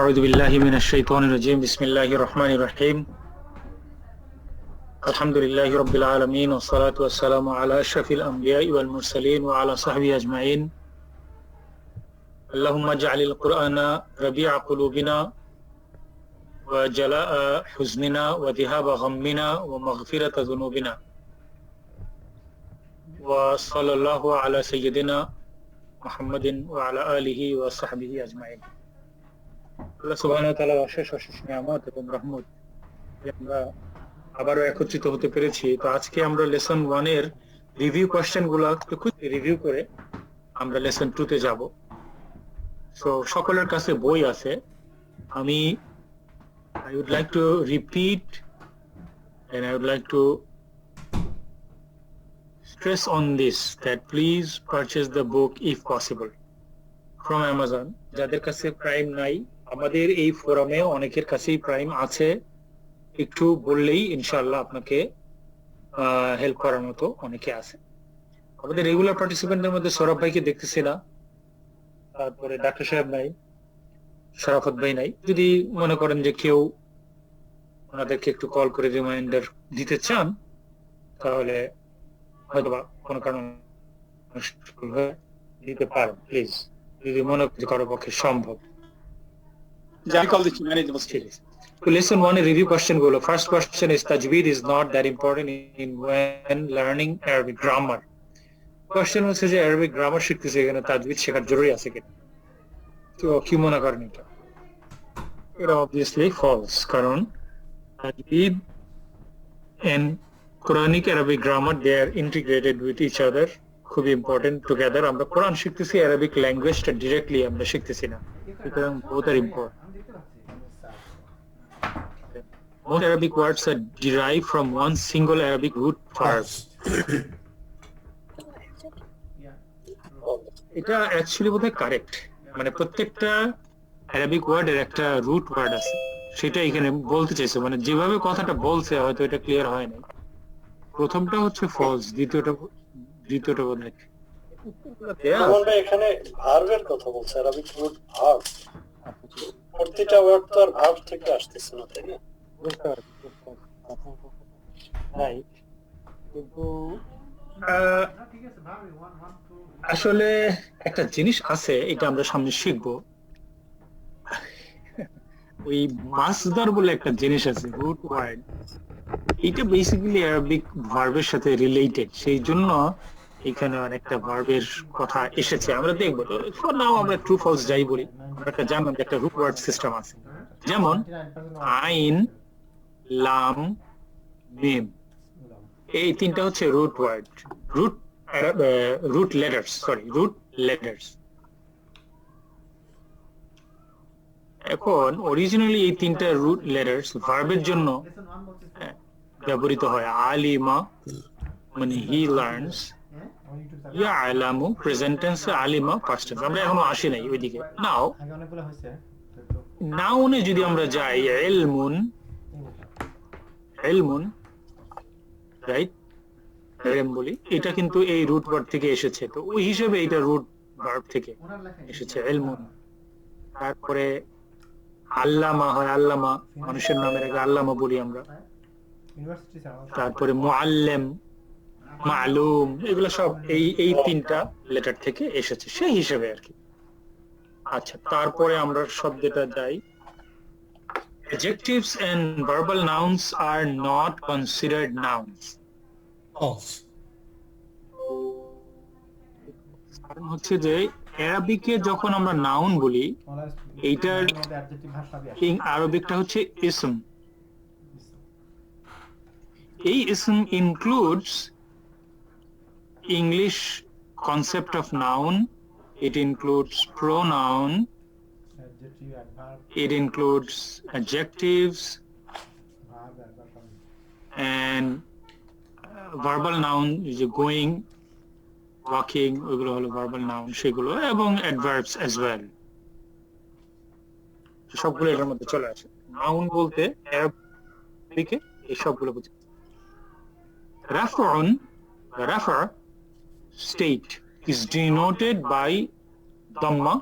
أعوذ بالله من الشيطان الرجيم بسم الله الرحمن الرحيم الحمد لله رب العالمين والصلاة والسلام على أشرف الأنبياء والمرسلين وعلى صحبه أجمعين اللهم اجعل القرآن ربيع قلوبنا وجلاء حزننا وذهاب غمنا ومغفرة ذنوبنا وصلى الله على سيدنا محمد وعلى آله وصحبه أجمعين আল্লাহ সুবহানাহু ওয়া তাআলার অশেষ নিয়ামত এবং রহমত আমরা আবারও একত্রিত হতে পেরেছি। তো আজকে আমরা লেসন 1 এর রিভিউ কোশ্চেনগুলো একটু রিভিউ করে আমরা লেসন 2 তে যাব। সো সকলের কাছে বই আছে। আমি I would like to repeat and I would like to stress on this that please purchase the book if possible from Amazon. যাদের কাছে প্রাইম নাই, আমাদের এই ফোরামে অনেকের কাছেই প্রাইম আছে, একটু বললেই ইনশাআল্লাহ আপনাকে হেল্প করার মতো অনেকে আছে। আমাদের রেগুলার পার্টিসিপেন্টদের মধ্যে সৌরভ ভাইকে দেখতেছি না, তারপরে ডাক্তার সাহেব নাই, শরাফত ভাই নাই। যদি মনে করেন যে কেউ ওনাদেরকে একটু কল করে রিমাইন্ডার দিতে চান তাহলে হয়তোবা কোনো কারণে দিতে পারেন, প্লিজ, যদি মনে করার পক্ষে সম্ভব। So lesson 1 review question gulo. First question is tajweed is not that important in when learning Arabic grammar. Question হচ্ছে যে Arabic grammar শিখতেছে, এখানে তাজবিদ শেখার জরুরি আছে কিনা? তো কি মনে করেন এটা? এটা obviously false, কারণ tajweed and Quranic Arabic grammar they are integrated with each other, খুব ইম্পর্টেন্ট টুগেদার। আমরা কোরআন শিখতেছি, Arabic ল্যাঙ্গুয়েজটা ডিরেক্টলি আমরা শিখতেছি না, সুতরাং both are important. Most Arabic words are derived from one single Arabic root verb. এটা actually বোধহয় কারেক্ট, মানে প্রত্যেকটা অ্যারাবিক ওয়ার্ডের একটা রুট ওয়ার্ড আছে, সেটা এখানে বলতে চাইছে, মানে যেভাবে কথাটা বলছে হয়তো এটা ক্লিয়ার হয় না। প্রথমটা হচ্ছে ফলস, দ্বিতীয়টা বোধহয় এখানে ভার্বের কথা বলছে, অ্যারাবিক রুট ভার্ব। প্রতিটা ওয়ার্ড তো আর ভার্ব থেকে আসতেছে না, তাই না? কিন্তু আসলে একটা জিনিস আছে, এটা আমরা সামনে শিখবো। ওই মাসদার বলে একটা জিনিস আছে, রুট ওয়ার্ড, এটা বেসিক্যালি অ্যারাবিক ভার্বের সাথে রিলেটেড, সেই জন্য এখানে অনেকটা ভার্বের কথা এসেছে। আমরা দেখবো। তো ফর নাও আমরা ট্রু ফলস যাই বলি, আমরা একটা জানলাম যে একটা রুট ওয়ার্ড সিস্টেম আছে, যেমন আইন, লাম, মিম, এই তিনটা হচ্ছে রুট ওয়ার্ড, রুট লেটার্স। এখন অরিজিনালি এই তিনটা রুট লেটার্স ভার্বের জন্য ব্যবহৃত হয়। আলিমা মানে হি লার্নস, ইয়ালামু প্রেজেন্ট টেন্স, আলিমা পাস্ট টেন্স। আমরা এখনো আসি নাই ওইদিকে। নাউনে যদি আমরা যাই, ইলমুন, রাইট, বলি, এটা কিন্তু এই রুট ওয়ার্ড থেকে এসেছে, তো ওই হিসেবে এটা রুট ভার্ব থেকে এসেছে, ইলমুন। তারপরে আল্লামা হয়, আল্লামা মানুষের নামের আগে আল্লামা বলি আমরা। তারপরে মুআল্লিম, মালুম, এগুলো সব এই তিনটা লেটার থেকে এসেছে, সেই হিসেবে আর কি। আচ্ছা, তারপরে আমরা শব্দটা যাই। Adjectives and verbal nouns are not considered nouns. কারণ হচ্ছে যে আরবিকে যখন আমরা নাউন বলি, এইটার আরবিকটা হচ্ছে ইসম। এই ইসম includes English concept of noun, it includes pronoun, it includes adjectives and verbal noun, is going, walking, ওগুলো হলো verbal noun সেগুলো, এবং adverbs as well, সবগুলো এর মধ্যে চলে আসে। নাউন বলতে আরবিকে এই সবগুলো বোঝায়। রাফউন, রাফা state is denoted by dhamma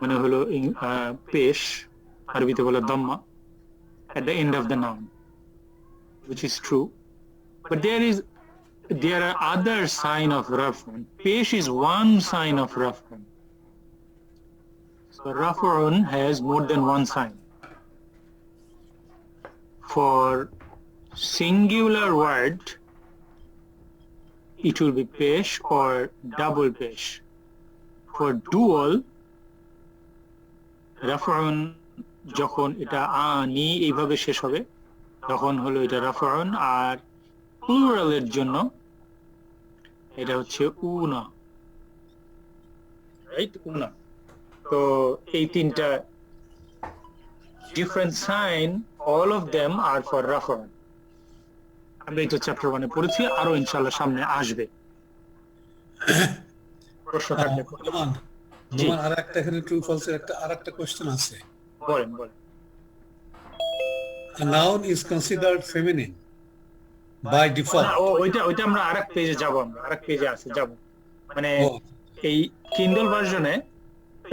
মানে হলো পেশ, আরবিতে বলে দম্মা, at the end of the noun, which is true. But there are other sign of raf'un. Pesh is one sign of raf'un. So raf'un has more than one sign. For singular word, it will be pesh or double pesh. For dual, raf'un যখন এটা আনি এইভাবে শেষ হবে তখন হলো এটা রাফাউন, আর প্লুরালের জন্য এটা হচ্ছে উনা, রাইট? উনা। তো এই তিনটা different sign, all of them আর ফর রাফাউন। আমরা এটা চ্যাপ্টার 1 এ পড়েছি, আরো ইনশাআল্লাহ সামনে আসবে। প্রশ্ন থাকলে নোমান, জি নোমান আর একটা এখানে ট্রু ফলস এর আরেকটা কোশ্চেন আছে। বলেন বলেন। A noun is considered feminine by না, default. ওইটা আমরা আরেক পেজে যাব, আমরা আরেক পেজে আছে যাব, মানে ও, এই কিন্ডল ভার্সনে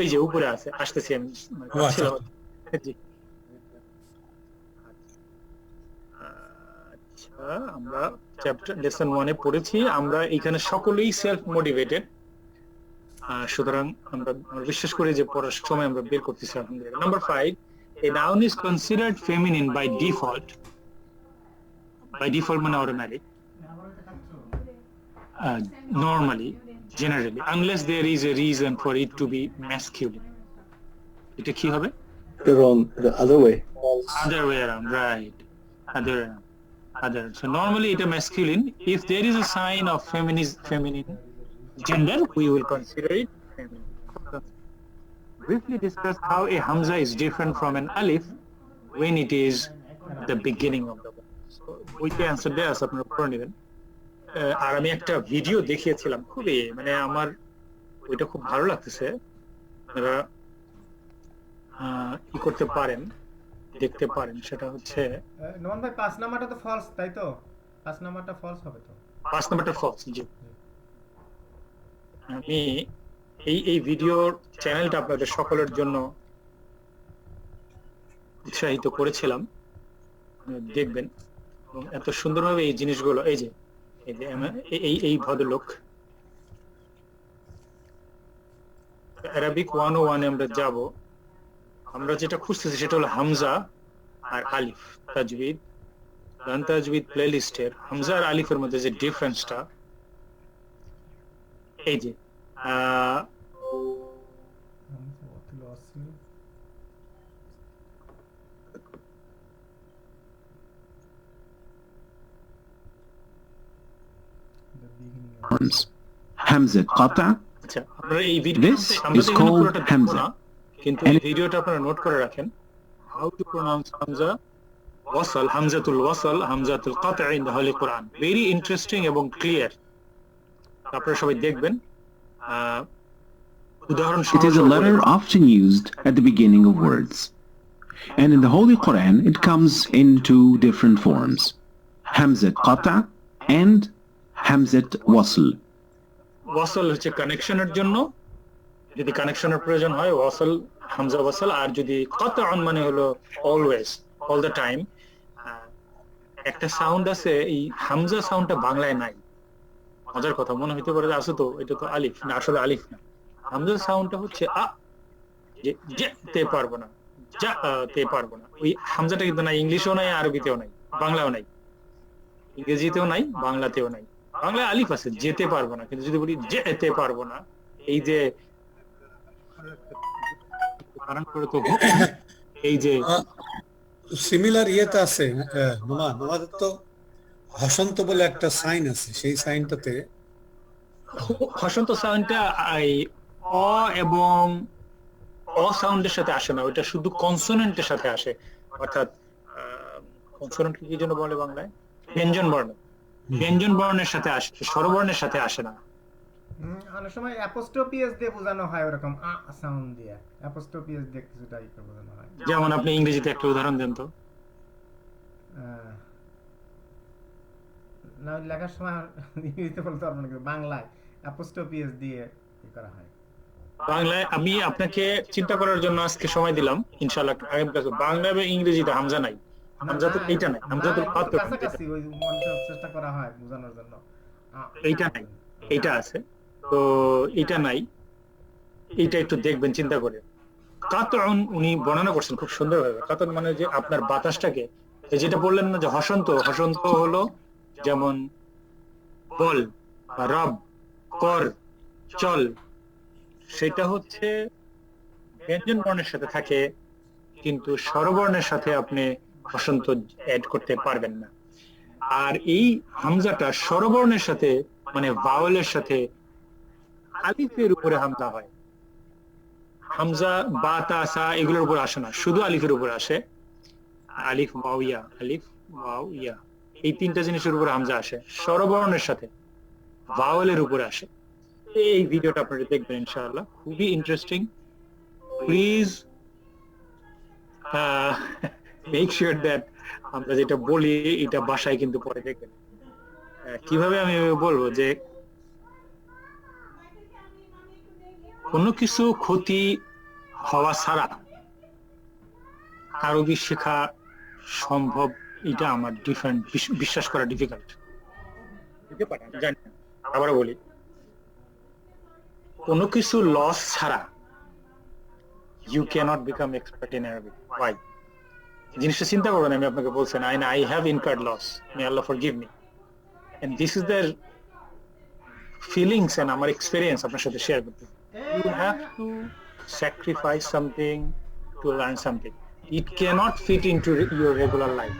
এই যে উপরে আছে, আসতেছি আমি, মানে ও আচ্ছা। জি। আচ্ছা, আমরা চ্যাপ্টার লেসন 1 এ পড়েছি, আমরা এখানে সকলেই সেলফ মোটিভেটেড, সুতরাং আমরা বিশ্বাস করি যে পড়ার সময় আমরা বের করতেছি আলহামদুলিল্লাহ। Number 5, a noun is considered feminine by default. By default মানে automatic, normally, generally, unless there is a reason for it to be masculine. এটা কি হবে? Wrong, the other way. False. Other way around, right? Other way around. So normally it is masculine. If there is a sign of feminine gender, we will consider it feminine. Briefly discuss how a hamza is different from an alif when it is the beginning of the word. So ওইটা answer দেওয়া আছে, আপনারা পড়ে নেবেন। আর আমি একটা video দেখিয়েছিলাম, খুবই মানে আমার ওইটা খুব ভালো লাগতেছে, আপনারা কি করতে পারেন, দেখতে পারেন। সেটা হচ্ছে নোমান ভাই 5 নাম্বারটা তো ফলস, তাই তো? 5 নাম্বারটা ফলস হবে তো? 5 নাম্বারটা ফলস। জি, আমি এই ভিডিওর চ্যানেলটা আপনাদের সকলের জন্য উৎসাহিত করেছিলাম, দেখবেন। এবং এত সুন্দরভাবে এই জিনিসগুলো, এই যে এই ভদ্রলোক, আরবিক 101 এ আমরা যাব। আমরা যেটা খুঁজতেছি সেটা হলো হামজা আর আলিফ তাজবিদ, গান তাজবিদ প্লেলিস্টের হামজা আর আলিফের মধ্যে যে ডিফারেন্সটা, এই যে forms. Hamza qata. আচ্ছা, আমরা এই This আমরা is এখানে called পুরোটা দেখবো Hamza. না, কিন্তু এই ভিডিওটা আপনারা নোট করে রাখেন। হাউ টু প্রোনাউন্স হামজা ওয়াসাল, হামজাতুল ওয়াসাল, হামজাতুল কাতঈ in the holy Quran. Very interesting এবং ক্লিয়ার, আপনারা সবাই দেখবেন। উদাহরণ It is a letter often used at the beginning of words. And in the Holy Quran, it comes in two different forms. Hamzat qata and Hamzat wasl. ওয়াসাল হচ্ছে কানেকশনের জন্য, যদি কানেকশনের প্রয়োজন হয় ওয়াসাল, হামজা ওয়াসাল। আর যদি কাতআন মানে হলো অলওয়েজ, অল দ্য টাইম। একটা sound আছে, এই হামজা সাউন্ডটা বাংলায় নাই। মজার কথা, মনে হইতে পারে যে আছে তো, এটা তো আলিফ না, আসলে আলিফ না। হামজা সাউন্ডটা হচ্ছে যেতে পারবো না, তে পারবো না। ওই হামজাটা কিন্তু নাই, ইংলিশেও নাই, আরবিতেও নাই, বাংলাও নাই, ইংরেজিতেও নাই, বাংলাতেও নাই। বাংলায় আলিফ আছে, যেতে পারবো না, কিন্তু যদি বলি যেতে পারবো না, এই যে এই যে সিমিলার ইয়েতে আছে নোমান, আমাদের তো হসন্ত বলে একটা সাইন আছে, সেই সাইনটাতে হসন্ত সাউন্ডটা অ এবং অ সাউন্ডের সাথে আসে না, ওটা শুধু কনসোনেন্টের সাথে আসে। অর্থাৎ কনসোনেন্ট কি জন্য বলে বাংলায়? ব্যঞ্জন বর্ণ, ব্যঞ্জন বর্ণের সাথে আসে, স্বরবর্ণের সাথে আসে না। অনেক সময় অ্যাপোস্ট্রোপিএস দিয়ে বোঝানো হয়, ওরকম আ সাউন্ড দিয়ে অ্যাপোস্ট্রোপিএস দিয়ে কিছুটা বোঝানো হয়। যেমন আপনি ইংরেজিতে একটা উদাহরণ দেন তো। না, লেখার সময় ইংরেজিতে বলতে পারবো না, কিন্তু বাংলায় অ্যাপোস্ট্রোপিএস দিয়ে করা হয়। বাংলায় আমি আপনাকে চিন্তা করার জন্য আজকে সময় দিলাম, ইনশাআল্লাহ আগামী ক্লাসে বাংলা এবং ইংরেজিতে হামজা নাই, হামজা তো এইটা নাই, হামজা তো একটু কাছাকাছি ওই মানুষের চেষ্টা করা হয় বোঝানোর জন্য। এইটা নাই, এইটা আছে, তো এটা নাই, এইটা একটু দেখবেন চিন্তা করে। কাতন উনি বর্ণনা করছেন খুব সুন্দর ভাবে। কাতন মানে যে আপনার বাতাসটাকে, এই যেটা বললেন না যে হসন্ত, হসন্ত হলো যেমন বল বা রব, কর, চল, সেটা হচ্ছে ব্যঞ্জন বর্ণের সাথে থাকে, কিন্তু স্বরবর্ণের সাথে আপনি হসন্ত অ্যাড করতে পারবেন না। আর এই হামজাটা স্বরবর্ণের সাথে মানে ভাওয়েলের সাথে আলিফের উপরে হামজা হয়। হামজা বা তা সা এগুলোর উপর আসে না, শুধু আলিফের উপর আসে। আলিফ ওয়াও ইয়া, আলিফ ওয়াও ইয়া, এই তিনটা জিনিসের উপর হামজা আসে, স্বরবর্ণের সাথে ভাওয়েলের উপরে আসে। এই ভিডিওটা আপনারা দেখবেন ইনশাআল্লাহ, খুবই interesting. Please make sure that আমরা যেটা বলি এটা বাসায় কিন্তু পরে দেখবেন। কিভাবে আমি বলবো যে কোনো কিছু ক্ষতি হওয়া ছাড়া আরবি শেখা সম্ভব, এটা আমার বিশ্বাস করা ডিফিকাল্ট। জানি না, আবারও বলি, কোনো কিছু লস ছাড়া you cannot become expert in Arabic. Why? জিনিসটা চিন্তা করবেন, আমি আপনাকে বলছেন I have incurred loss, may Allah forgive me, and this is the feelings and আমার এক্সপেরিয়েন্স আপনার সাথে শেয়ার করতে। You have to sacrifice something to learn something. It cannot fit into your regular life.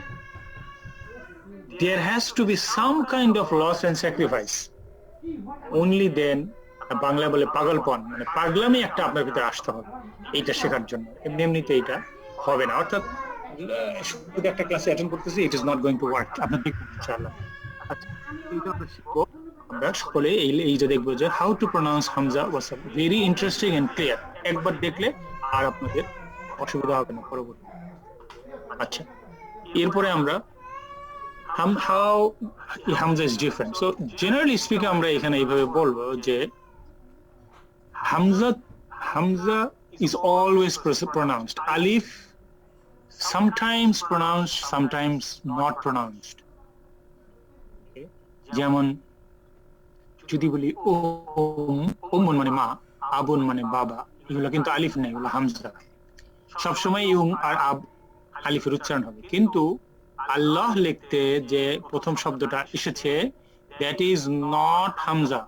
There has to be some kind of loss and sacrifice. Only then, Bangla বলে পাগলপন, মানে পাগলামি একটা আপনার ভিতরে আসতে হবে এইটা শেখার জন্য। এমনি এমনিতে এটা হবে না, অর্থাৎ শুধু একটা ক্লাসে অ্যাটেন্ড করতেছি, ইট is not going to work. আপনি দেখবেন ইনশাআল্লাহ। আচ্ছা, এইটা আমরা শিখবো আমরা সকলে, এই যে দেখবো যে how to pronounce hamza was very interesting and clear. একবার দেখলে আর আপনাদের অসুবিধা হবে না পরবর্তী। আচ্ছা, এরপরে আমরা how Hamza is different. So generally speaking আমরা এখানে এইভাবে বলবো যে Hamza is always pronounced. Alif sometimes pronounced, sometimes not pronounced. যেমন যদি বলি ওম মানে মা, আবুন মানে বাবা, এগুলো কিন্তু আলিফ নেই, এগুলো হামজা। সবসময় ইউম আর আব আলিফের উচ্চারণ হবে, কিন্তু আল্লাহ লিখতে যে প্রথম শব্দটা এসেছে, that is not Hamza,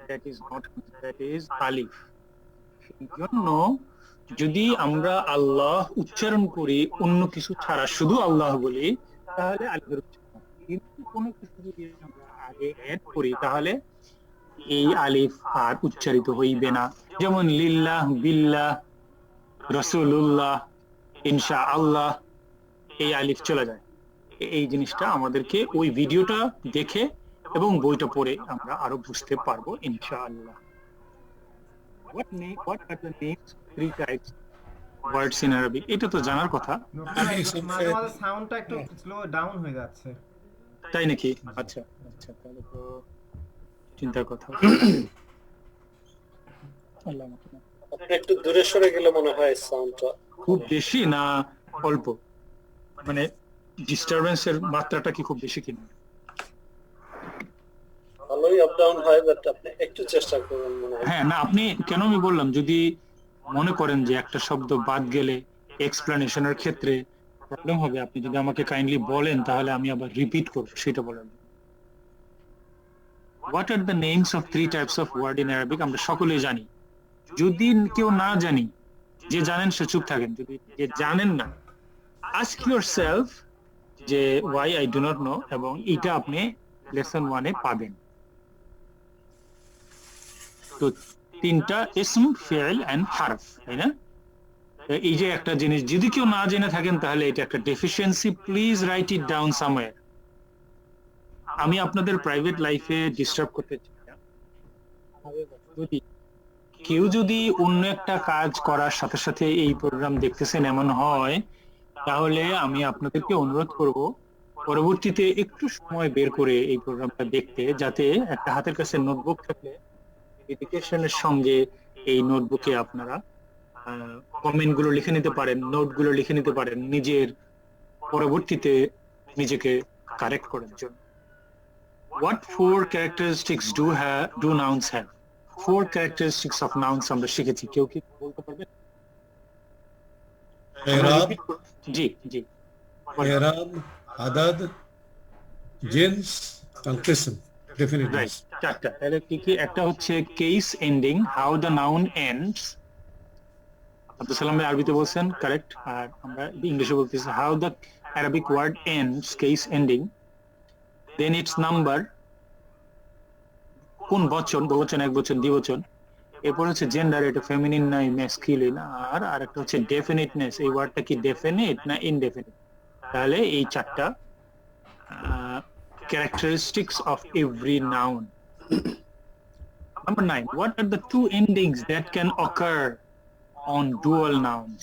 that is not, that is আলিফ। সেই জন্য যদি আমরা আল্লাহ উচ্চারণ করি অন্য কিছু ছাড়া, শুধু আল্লাহ বলি, তাহলে আলিফের উচ্চারণ। কিন্তু কোনো কিছু যদি আমরা আগে অ্যাড করি তাহলে এই আলিফ আর উচ্চারিত হইবে না। যেমন লিল্লাহ, বিল্লাহ, রাসূলুল্লাহ, ইনশাআল্লাহ, এই আলিফ চলে যায়। এই জিনিসটা আমাদেরকে ওই ভিডিওটা দেখে এবং বইটা পড়ে আমরা আরো বুঝতে পারবো ইনশাআল্লাহ। What are the names, 3 types words in Arabic? এটা তো জানার কথা, মাঝে মাঝে সাউন্ডটা একটু স্লো ডাউন হয়ে যাচ্ছে। তাই নাকি? আচ্ছা আচ্ছা, তাহলে তো চিন্তার কথা। আল্লাহ মাফ। আপনি একটু দূরে সরে গেলে মনে হয় সাউন্ডটা খুব বেশি না অল্প, মানে ডিস্টারবেন্সের মাত্রাটা কি খুব বেশি কিনা? ভালোই আপ ডাউন হয়, বাট আপনি একটু চেষ্টা করুন মনে হয়। হ্যাঁ, না আপনি কেন, আমি বললাম যদি মনে করেন যে একটা শব্দ বাদ গেলে এক্সপ্লেনেশনের ক্ষেত্রে প্রবলেম হবে, আপনি যদি আমাকে কাইন্ডলি বলেন তাহলে আমি আবার রিপিট করব সেটা বলেন। What are the names of 3 types of word in Arabic? আমরা সকলেই জানি। যদি কেউ না জানি, যে জানেন সে চুপ থাকেন, যদি যে জানেন না, আস্ক ইয়োরসেলফ যে why I do not know, এবং এটা আপনি লেসন 1 এ পাবেন। তো 3টা ইসম, ফি'ল এন্ড হারফ, তাই না? এই যে একটা জিনিস যদি কেউ না জেনে থাকেন তাহলে এটা একটা deficiency. Please write it down somewhere. আমি আপনাদের প্রাইভেট লাইফে ডিস্টার্ব করতে চাই না। যদি কেউ যদি অন্য একটা কাজ করার সাথে সাথে এই প্রোগ্রাম দেখতেছেন এমন হয়, তাহলে আমি আপনাদেরকে অনুরোধ করব পরবর্তীতে একটু সময় বের করে এই প্রোগ্রামটা দেখতে, যাতে একটা হাতের কাছে নোটবুক থাকলে এডুকেশনের সঙ্গে এই নোটবুকে আপনারা কমেন্ট গুলো লিখে নিতে পারেন, নোট গুলো লিখে নিতে পারেন নিজের পরবর্তীতে নিজেকে কারেক্ট করার জন্য। What 4 characteristics do nouns have? 4 characteristics of nouns আমরা শিখেছি, কেউ কি বলতে পারবে? এরাব, জি জি, এরাব, আদাদ, জিন্স, and qism, definitely. রাইট। চারটা, তাহলে কি কি? একটা হচ্ছে case ending, how the noun ends. আব্দুল সালাম ভাই আরবিতে বলছেন, কারেক্ট, আর আমরা ইংলিশে বলতেছি how the Arabic word ends, case ending. Then its number, কোন বচন, বহুবচন, একবচন, দ্বিবচন। এরপর হচ্ছে জেন্ডার, এটা ফেমিনিন না ম্যাসকুলিন। আর আরেকটা হচ্ছে ডেফিনিটনেস, এই ওয়ার্ডটা কি ডেফিনিট না ইনডেফিনিট। তাহলে এই চারটা characteristics of every noun. Number 9, what are the 2 endings that can occur on dual nouns?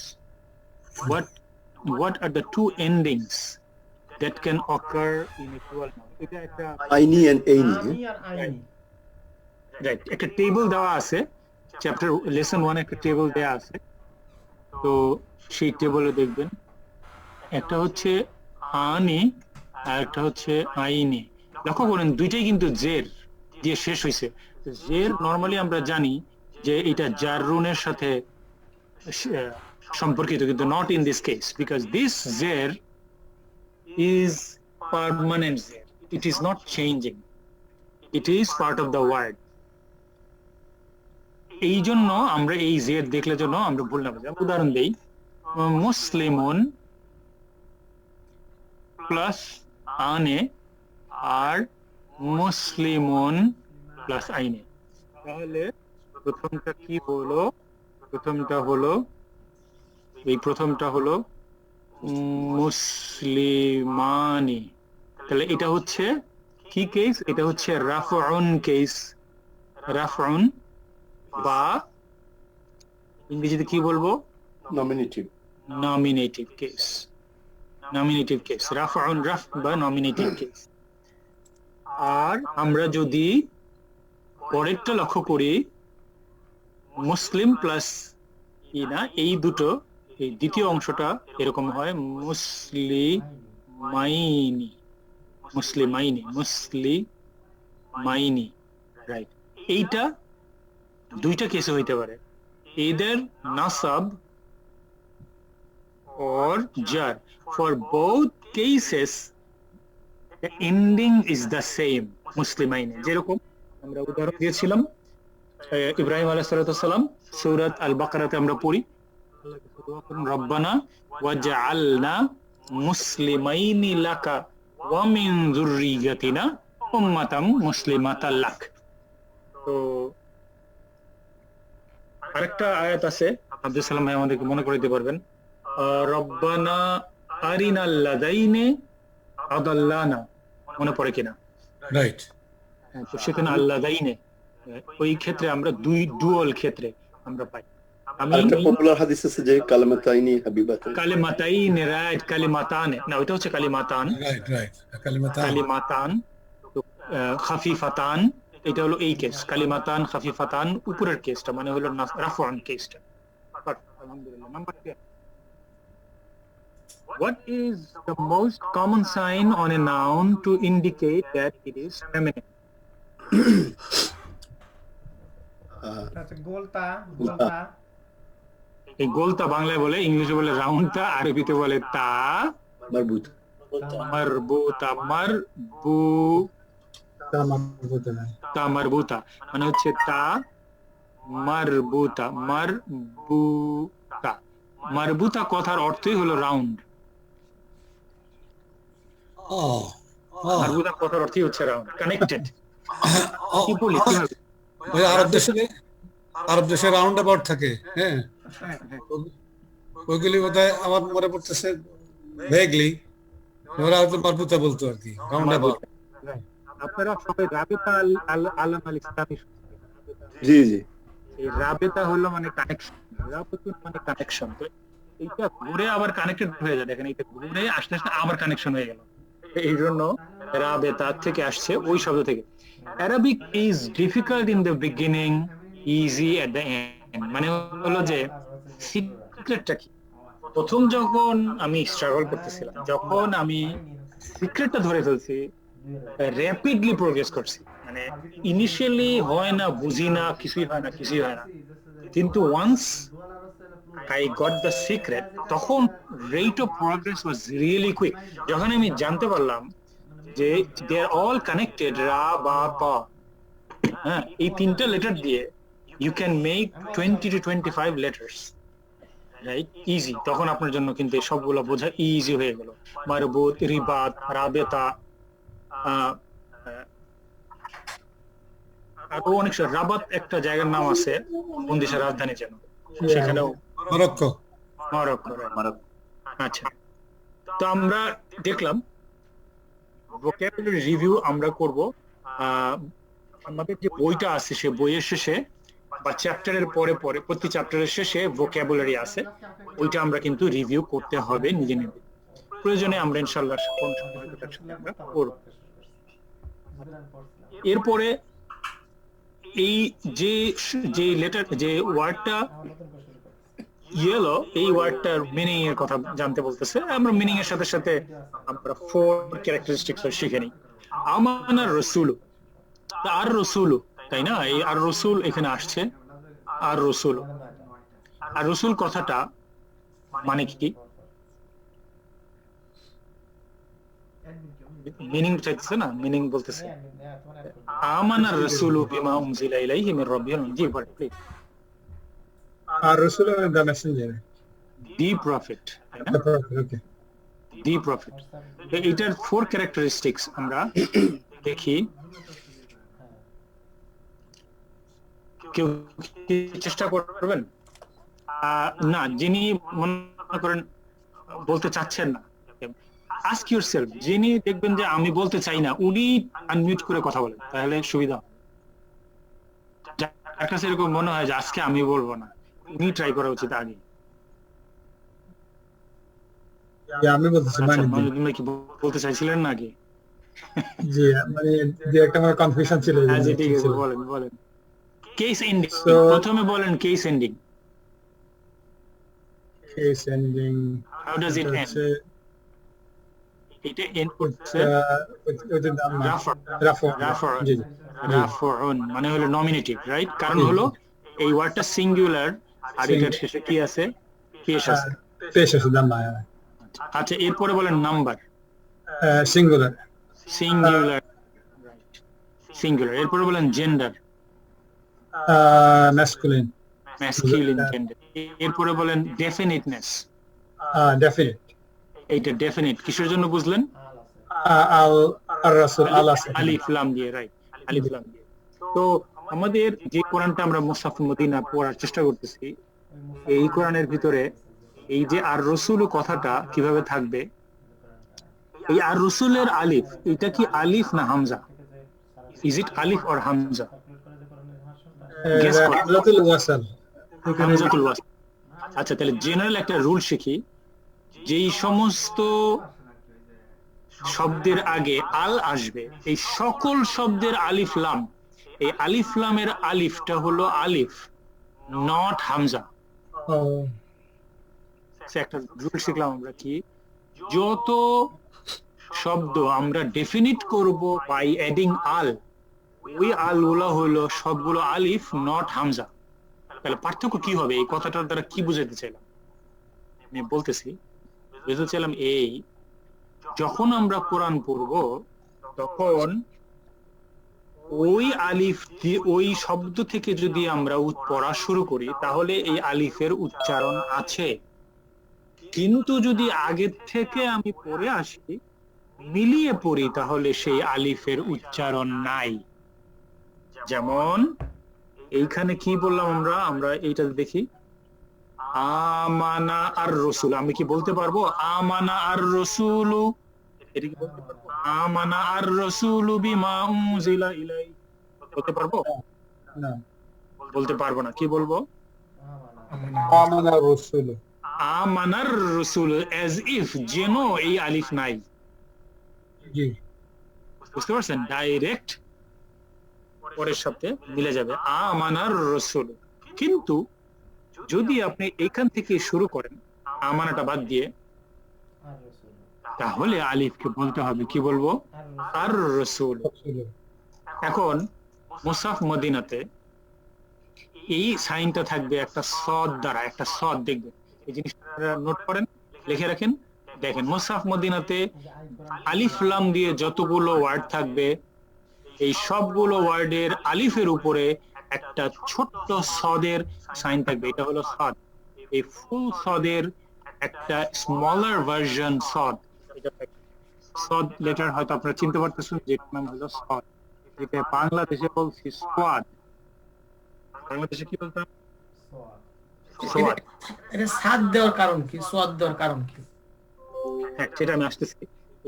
What are the 2 endings that can occur in a dual noun? এটা একটা Aini and Aini. আমি আর আইনি। Right, একটা table দেওয়া আছে, chapter lesson 1 একটা table দেওয়া আছে। তো সেই টেবিলে দেখবেন একটা হচ্ছে আনি আর একটা হচ্ছে আইনি। লক্ষ্য করেন দুইটাই কিন্তু জের দিয়ে শেষ হয়েছে। জের নরমালি আমরা জানি যে এটা জাররুনের সাথে সম্পর্কিত, কিন্তু not in this case, because this zer is permanent zer, it is not changing, it is part of the word. এই জন্য আমরা এই জের দেখলে জন্য আমরা ভুল না বুঝি। উদাহরণ দেই, মুসলিমুন প্লাস আনে আর মুসলিমুন প্লাস আইনে। তাহলে প্রথমটা কি হলো? প্রথমটা হলো মুসলিমানি। তাহলে এটা হচ্ছে কি কেস? এটা হচ্ছে রাফউন কেস। রাফউন, বা ইংরেজিতে কি বলবো? Nominative. Nominative case. Nominative case, রাফউন, রাফ বা নমিনেটিভ কেস। আর আমরা যদি পরেরটা লক্ষ্য করি, মুসলিম প্লাস ইনা, এই দুটো, এই দ্বিতীয় অংশটা এরকম হয় মুসলিমাইনি, মুসলিমাইনি, মুসলিমাইনি, রাইট। এইটা দুইটা কেসে হইতে পারে, either নাসাব or jar. For both cases the ending is the same, মুসলিমাইনে। যেরকম আমরা উদাহরণ দিয়েছিলাম ইব্রাহিম আলাইহিস সালাম, সূরাত আল বাকারাতে আমরা পড়ি, রব্বানা ওয়াজআলনা মুসলিমাইনি লাকা ওয়া মিন যুররিয়াতিনা উম্মাতাম মুসলিমাতাল লাক। তো আরেকটা আয়াত আছে, আব্দুল সালাম ভাই আমাদেরকে মনে করে দিতে পারবেন, রব্বানা আরিনাল লাদাইনে আদাল্লানা, মনে পড়ে কিনা? রাইট। তো সেখানে আল্লাদাইনে, ওই ক্ষেত্রে আমরা দুই ডুয়াল ক্ষেত্রে আমরা পাই। আমি আরেকটা পপুলার হাদিস আছে যে কালিমাতাইনি হাবিবাতান। কালিমাতাইনে, রাইট, কালিমাতান না, ওইটা হচ্ছে কালিমাতান, রাইট রাইট, কালিমাতান। কালিমাতান, খাফিফাতান, এটা হলো এই কেস, কালিমাতান খাফিফাতান উপরের কেসটা, মানে হলো রাফউন কেসটা। আলহামদুলিল্লাহ। Number 10, what is the most common sign on a noun to indicate that it is feminine? আচ্ছা, গোলতা, গোলতা। এই গোলতা বাংলায় বলে, ইংলিশে বলে রাউন্ডটা, আরবিতে বলে তা মারবুত। মারবুতা, তা মারবুতা, মানে হচ্ছে তা মারবুতা, মারবুতা। মারবুতা কথার অর্থই হলো রাউন্ড। মারবুতা কথার অর্থই হচ্ছে রাউন্ড, কানেক্টেড। কি বলি, কিভাবে? ওই আরব দেশে রাউন্ড অ্যাবাউট থাকে, হ্যাঁ, ওইগুলি বোধহয় আমার মনে পড়তেছে ভেগলি, ওরা হয়তো মারবুতা বলতো আর কি, রাউন্ড অ্যাবাউট। আপনারা সবাই রাবেতা আলাম আল ইসলামী, জি জি। এই রাবেতা হলো মানে কানেকশন, রাবেতুন মানে কানেকশন। তো এইটা ঘুরে আবার কানেক্টেড হয়ে যায়, দেখেন এটা ঘুরে আস্তে আস্তে আবার কানেকশন হয়ে গেল। এই জন্য রাবেতা থেকে আসছে, ওই শব্দ থেকে। Arabic is difficult in the beginning easy at the end. মানে হলো যে সিক্রেটটা কি, প্রথম যখন আমি স্ট্রাগল করতেছিলাম, যখন আমি সিক্রেটটা ধরে ফেলছি, র্যাপিডলি প্রোগ্রেস করছি। মানে ইনিশিয়ালি হয় না, বুঝি না, কিছুই হয় না, কিন্তু once I got the secret, তখন rate of progress was really quick. যখন আমি জানতে পারলাম যে they are all connected, রা বা পা, হ্যাঁ, এই তিনটা লেটার দিয়ে you can make 20 to 25 letters, right, easy. তখন আপনার জন্য কিন্তু এই সবগুলো বোঝা ইজি হয়ে গেল। মারবুত, রিবাত, রাবেতা, আরো অনেক, রাবাত একটা জায়গার নাম আছে বন্দিশার রাজধানী, যেন সেখানেও মরক্কো। মরক্কো। আচ্ছা, তো আমরা দেখলাম ভোকাবুলারি রিভিউ আমরা করব আমাদের যে বইটা আছে সে বইয়ের শেষে বা চ্যাপ্টারের পরে প্রতি চ্যাপ্টারের শেষে ভোকাবুলারি আছে, ওইটা আমরা কিন্তু রিভিউ করতে হবে নিজে নিজে। প্রয়োজনে আমরা ইনশাআল্লাহ কোন সময় আমরা করব। এরপরে এই যে লেটার, যে ওয়ার্ডটা ইয়েলো, এই ওয়ার্ডটার মিনিং এর কথা জানতে বলতেছে। আমরা মিনিং এর সাথে সাথে আমরা 4 ক্যারেক্টারিস্টিক্স শিখে নিই। আমানা রাসূল, আর রাসূল, তাই না? এই আর রাসূল এখানে আসছে, আর রাসূল কথাটা মানে কি? মিনিং চাইতেছে না, মিনিং বলতেছে আমানা রাসূলু বিমা উনজিলা ইলাইহি মির রাব্বিল জি প্লিজ। আর রাসূল the Messenger, the prophet, okay, the prophet. এটার 4 ক্যারেক্টারিস্টিক্স আমরা দেখি। কেউ চেষ্টা করবেন? না, যিনি মনে করেন বলতে চাচ্ছেন না, আস্ক ইউরসেলফ। যিনি দেখবেন যে আমি বলতে চাই না, উনি আনমিউট করে কথা বলেন, তাহলে সুবিধা। যার কাছে এরকম মনে হয় যে আজকে আমি বলবো না, উনি ট্রাই করা উচিত আগে। আমি বলতেছি, মানে তুমি কি বলতে চাইছিলেন নাকি? জি, মানে যে একটা আমার কনফিউশন ছিল। জি, ঠিক আছে, বলেন। কেস এন্ডিং, প্রথমে বলেন case ending. Case ending, how does it end? এটা এন্ড করছে রাফউন, মানে হলো নমিনেটিভ, রাইট? কারণ হলো এই ওয়ার্ডটা সিঙ্গুলার, আর এটার শেষে কি আছে? পেশ আছে। আচ্ছা, এরপরে বলেন নাম্বার, সিঙ্গুলার। সিঙ্গুলার। এরপরে বলেন জেন্ডার, ম্যাসকুলিন জেন্ডার। এরপরে বলেন ডেফিনিটনেস, ডেফিনিট। এইটা ডেফিনিট কিসের জন্য বুঝলেন? আর রাসূল আলিফ লাম দিয়ে, রাইট, আলিফ লাম দিয়ে। তো আমাদের যে কোরআনটা আমরা মুসহাফ মদিনা পড়ার চেষ্টা করতেছি, এই কোরআনের ভিতরে এই যে আর রাসূল কথাটা কিভাবে থাকবে, এই আর রাসূলের আলিফ, এটা কি আলিফ না Hamza? Is it Alif or Hamza? হামজাতুল ওয়াসাল। আচ্ছা, তাহলে জেনারেল একটা রুল শিখি, যেই সমস্ত শব্দের আগে আল আসবে, এই সকল শব্দের আলিফ লাম, এই আলিফ লামের আলিফটা হলো আলিফ, নট হামজা। একটা রুল শিখলাম আমরা, কি যত শব্দ আমরা ডেফিনিট করব বাই অ্যাডিং আল, ওই আল গুলো হলো সবগুলো আলিফ, নট হামজা। তাহলে পার্থক্য কি হবে? এই কথাটার দ্বারা কি বুঝাতে চাইলাম আমি বলতেছি, বুঝতে চাইলাম এই, যখন আমরা কোরআন পড়ব তখন ওই আলিফ দিয়ে, ওই শব্দ থেকে যদি আমরা পড়া শুরু করি, তাহলে এই আলিফের উচ্চারণ আছে। কিন্তু যদি আগে থেকে আমি পড়ে আসি, মিলিয়ে পড়ি, তাহলে সেই আলিফের উচ্চারণ নাই। যেমন এইখানে কি বললাম আমরা এইটা দেখি, আমানা আর রাসূল। আমি কি বলতে পারবো আমানা আর রাসূল? এটা কি বলতে পারবো? আমানা আর রাসূল বিমা উনজিলা ইলাইহি, বলতে পারবো? না, বলতে পারবো না। কি বলবো? আমানার রাসূল। আমানার রাসূল, as if, যেন এই আলিফ নাই। জি, বুঝতে পারছেন? ডাইরেক্ট পরের সাথে মিলে যাবে, আমানার রসুল। কিন্তু যদি আপনি এখান থেকে শুরু করেন আমানাটা বাদ দিয়ে, আর রাসূল, তাহলে আলিফকে বলতে হবে কি বলবো, আর রসুল। এখন মুসাফ মদিনাতে এই সাইনটা থাকবে একটা সদ দ্বারা, একটা সদ দেখবেন, এই জিনিসটা নোট করেন, লিখে রাখেন। দেখেন মুসাফ মদিনাতে আলিফ লাম দিয়ে যতগুলো ওয়ার্ড থাকবে, এই সবগুলো ওয়ার্ডের আলিফের উপরে একটা ছোট্ট সদের সাইন থাকবে, এটা হলো সদ। এই ফুল সদের একটা স্মলার ভার্সন সদ, এটা থাকবে। সদ লেটার হয়তো আপনারা চিনতে পারতেছেন, যেটার নাম হলো সদ, যেটা বাংলাদেশে বলছি সোয়াদ। বাংলাদেশে কি বলতাম, সোয়াদ। এটা সাদ দেওয়ার কারণ কি, সোয়াদ দেওয়ার কারণ কি? হ্যাঁ, সেটা আমি আসতেছি।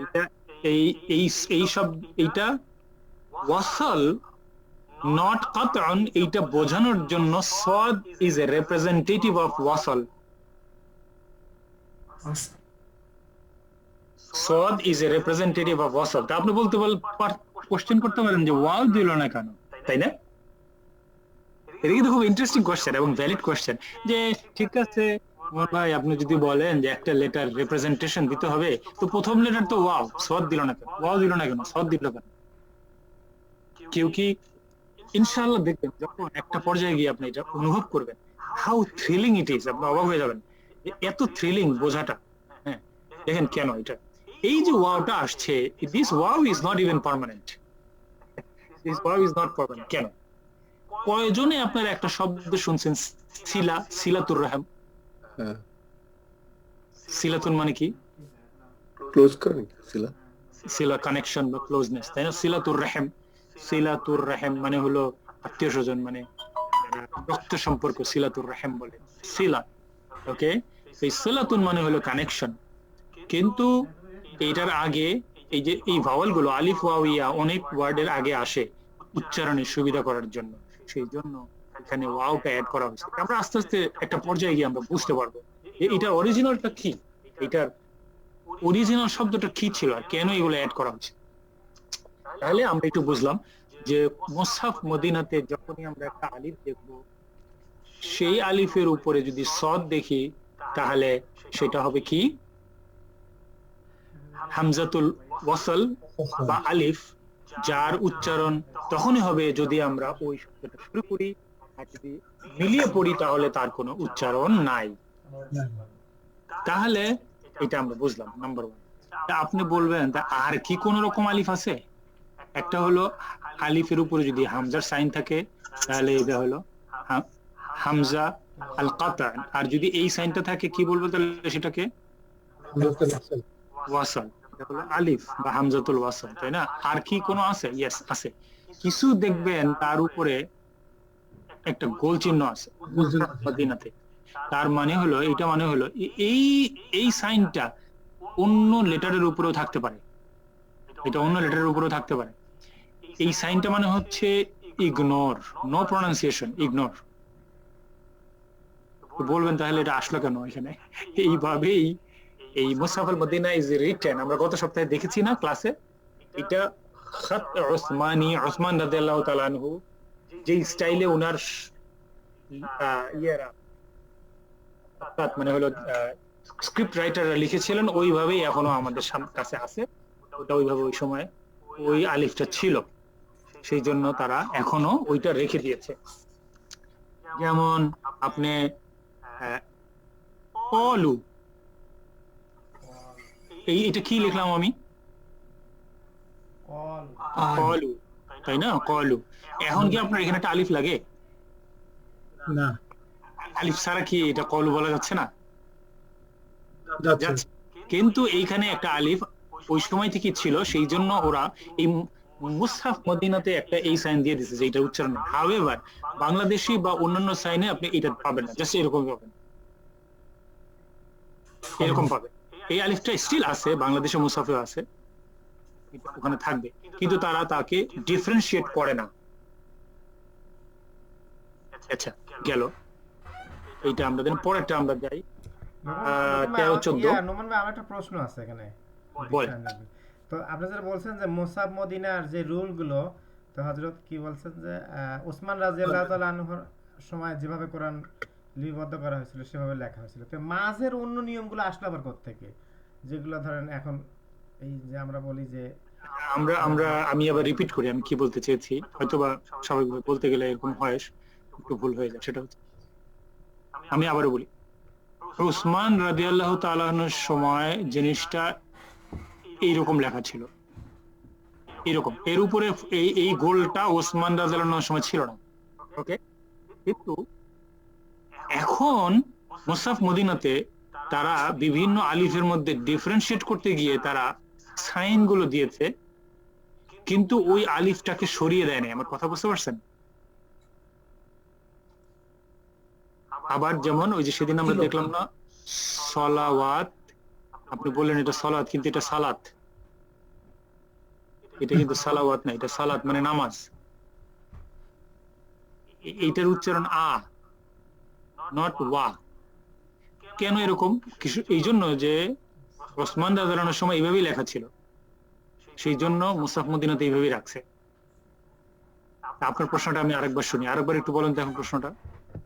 এটা এই এই এই সব এইটা ওয়াসাল নট কাতআন, এইটা বোঝানোর জন্য সাদ ইজ এ রিপ্রেজেন্টেটিভ অফ ওয়াসাল। সাদ ইজ এ রিপ্রেজেন্টেটিভ অফ ওয়াসাল। তা আপনি বলতে কোশ্চেন করতে পারেন যে ওয়াও দিল না কেন, তাই না? এটা কিন্তু খুব ইন্টারেস্টিং কোশ্চেন এবং ভ্যালিড কোশ্চেন। যে ঠিক আছে ভাই, আপনি যদি বলেন যে একটা লেটার রিপ্রেজেন্টেশন দিতে হবে, তো প্রথম লেটার তো ওয়াও, সদ দিল না কেন, ওয়াও দিল না কেন, সদ দিল কেন? কেউ কি ইনশাআল্লাহ দেখবেন যখন একটা পর্যায়ে গিয়ে আপনি এটা অনুভব করবেন, হাউ থ্রিলিং ইট ইজ, আপনি অবাক হয়ে যাবেন যে এত থ্রিলিং বোঝাটা। হ্যাঁ, দেখেন কেন এটা, এই যে ওয়াওটা আসছে, this wow is not even permanent, this wow is not permanent. কেন? কয়জনে আপনারা একটা শব্দ শুনছেন সিলা, সিলাতুর রহম? হ্যাঁ, সিলাতুন মানে কি? ক্লোজ করেন সিলা। সিলা কানেকশন বা ক্লোজনেস, তাই না? সিলাতুর রহম, সিলাতুর রহম মানে হলো আত্মীয় স্বজন, মানে রক্ত সম্পর্ক, সিলাতুর রহম বলে সিলা। ওকে, এই সিলাতুন মানে হলো কানেকশন। কিন্তু এইটার আগে এই যে এই ভাওয়াল গুলো আলিফ ওয়াও ইয়া অনেক ওয়ার্ডের আগে আসে উচ্চারণের সুবিধা করার জন্য, সেই জন্য এখানে ওয়াওটা অ্যাড করা হয়েছে। আমরা আস্তে আস্তে একটা পর্যায়ে গিয়ে আমরা বুঝতে পারবো যে এটা অরিজিনালটা কি, এটার অরিজিনাল শব্দটা কি ছিল আর কেন এগুলো অ্যাড করা হচ্ছে। তাহলে আমরা একটু বুঝলাম যে মুসহাফ মদিনাতে যখনই আমরা একটা আলিফ দেখব, সেই আলিফের উপরে যদি সদ দেখি, তাহলে সেটা হবে কি, হামজাতুল ওয়াসল বা আলিফ, যার উচ্চারণ তখনই হবে যদি আমরা ওই শব্দটা শুরু করি, আর যদি মিলিয়ে পড়ি তাহলে তার কোনো উচ্চারণ নাই। তাহলে এটা আমরা বুঝলাম নাম্বার ওয়ান। আপনি বলবেন তা আর কি কোন রকম আলিফ আছে? একটা হলো আলিফের উপরে যদি হামজার সাইন থাকে, তাহলে এটা হলো হামজা আল কাতা, আর যদি এই সাইনটা থাকে কি বলবো তাহলে সেটাকে ওয়াসাল, এটা হলো আলিফ বা হামজাতুল ওয়াসাল, তাই না? আর কি কোনো আছে? ইয়েস আছে। কিছু দেখবেন তার উপরে একটা গোল চিহ্ন আছে মদিনাতে, তার মানে হলো, এটা মানে হলো এই এই সাইনটা অন্য লেটারের উপরেও থাকতে পারে, এটা অন্য লেটারের উপরেও থাকতে পারে। এই সাইনটা মানে হচ্ছে ইগনোর, নো প্রনাউন্সিয়েশন, ইগনোর। বলবেন তাহলে এটা আসলো কেন এখানে? এইভাবেই এই মুসহাফ আল মদিনা ইজ রিটেন, আমরা গত সপ্তাহে দেখেছি না ক্লাসে, এটা খাত উসমানী, উসমান রাদিয়াল্লাহু তাআলা আনহু যে স্টাইলে ওনার ইয়েরা মানে হলো স্ক্রিপ্ট রাইটাররা লিখেছিলেন, ওইভাবেই এখনো আমাদের কাছে আছে। ওটা ওইভাবে ওই সময় ওই আলিফটা ছিল, সেই জন্য তারা এখনো ওইটা রেখে দিয়েছে। যেমন আপনি কলু, এটা কি লিখলাম আমি? কল, কলু, তাই না? কলু। এখন কি আপনার এখানে একটা আলিফ লাগে? না, আলিফ ছাড়া কি এটা কলু বলা যাচ্ছে না? যাচ্ছে। যাচ্ছে। কিন্তু এইখানে একটা আলিফ ওই সময় থেকে ছিল, সেই জন্য ওরা এই মুসহাফ মদিনাতে একটা এই সাইন দিয়ে দিয়েছে যে এটা উচ্চারণ। হাউএভার বাংলাদেশি বা অন্যান্য সাইনে আপনি এটা পাবেন না, জাস্ট এরকম পাবেন, এরকম পাবেন। এই আলিফটা স্টিল আছে, বাংলাদেশে মুসহাফে আছে, ওখানে থাকবে, কিন্তু তারা তাকে ডিফারেন্সিয়েট করে না। আচ্ছা, গেল এইটা। আমরা দেন পরেরটা আমরা যাই 13-14। নোমান ভাই, আমার একটা প্রশ্ন আছে এখানে। বল। তো আপনি যেটা বলছেন যে মুসাফ মদিনার যে রুল গুলো, তো হযরত কি বলছেন যে ওসমান রাদিয়াল্লাহু তাআলা আনহুর সময় যেভাবে কোরআন লিপিবদ্ধ করা হয়েছিল সেভাবে লেখা হয়েছিল। তো মাঝের অন্য নিয়মগুলো আসলো আবার কোত্থেকে, যেগুলো ধরেন এখন এই যে আমরা বলি যে আমি আবার রিপিট করি আমি কি বলতে চেয়েছি, হয়তোবা স্বাভাবিকভাবে বলতে গেলে এরকম হয়, একটু ভুল হয়ে যায়। সেটা হচ্ছে, আমি আবারও বলি, উসমান রাদিয়াল্লাহু তাআলা আনহুর সময় জিনিসটা এইরকম লেখা ছিল, এরকম, এর উপরে এই গোলটা ওসমান রাদিয়াল্লাহু আনহুর সময় ছিল না। ওকে, কিন্তু এখন মুসাফ মদিনাতে তারা বিভিন্ন আলিফের মধ্যে ডিফারেন্সিয়েট করতে গিয়ে তারা সাইন গুলো দিয়েছে, কিন্তু ওই আলিফটাকে সরিয়ে দেয় না। আমার কথা বুঝতে পারছেন? আবার যেমন ওই যে সেদিন আমরা দেখলাম না সলাওয়াত, আপনি বললেন এটা সলাত, কিন্তু এটা সালাত, এটা কিন্তু সালাওয়াত না, এটা সালাত মানে নামাজ। এইটার উচ্চারণ আ, নট ওয়া। কেন এরকম? এই জন্য যে ওসমান রাদিয়াল্লাহু আনহুর সময় এইভাবেই লেখা ছিল, সেই জন্য মুসাফ মদিনাতে এইভাবেই রাখছে। আপনার প্রশ্নটা আমি আরেকবার শুনি, আরেকবার একটু বলেন তো এখন প্রশ্নটা।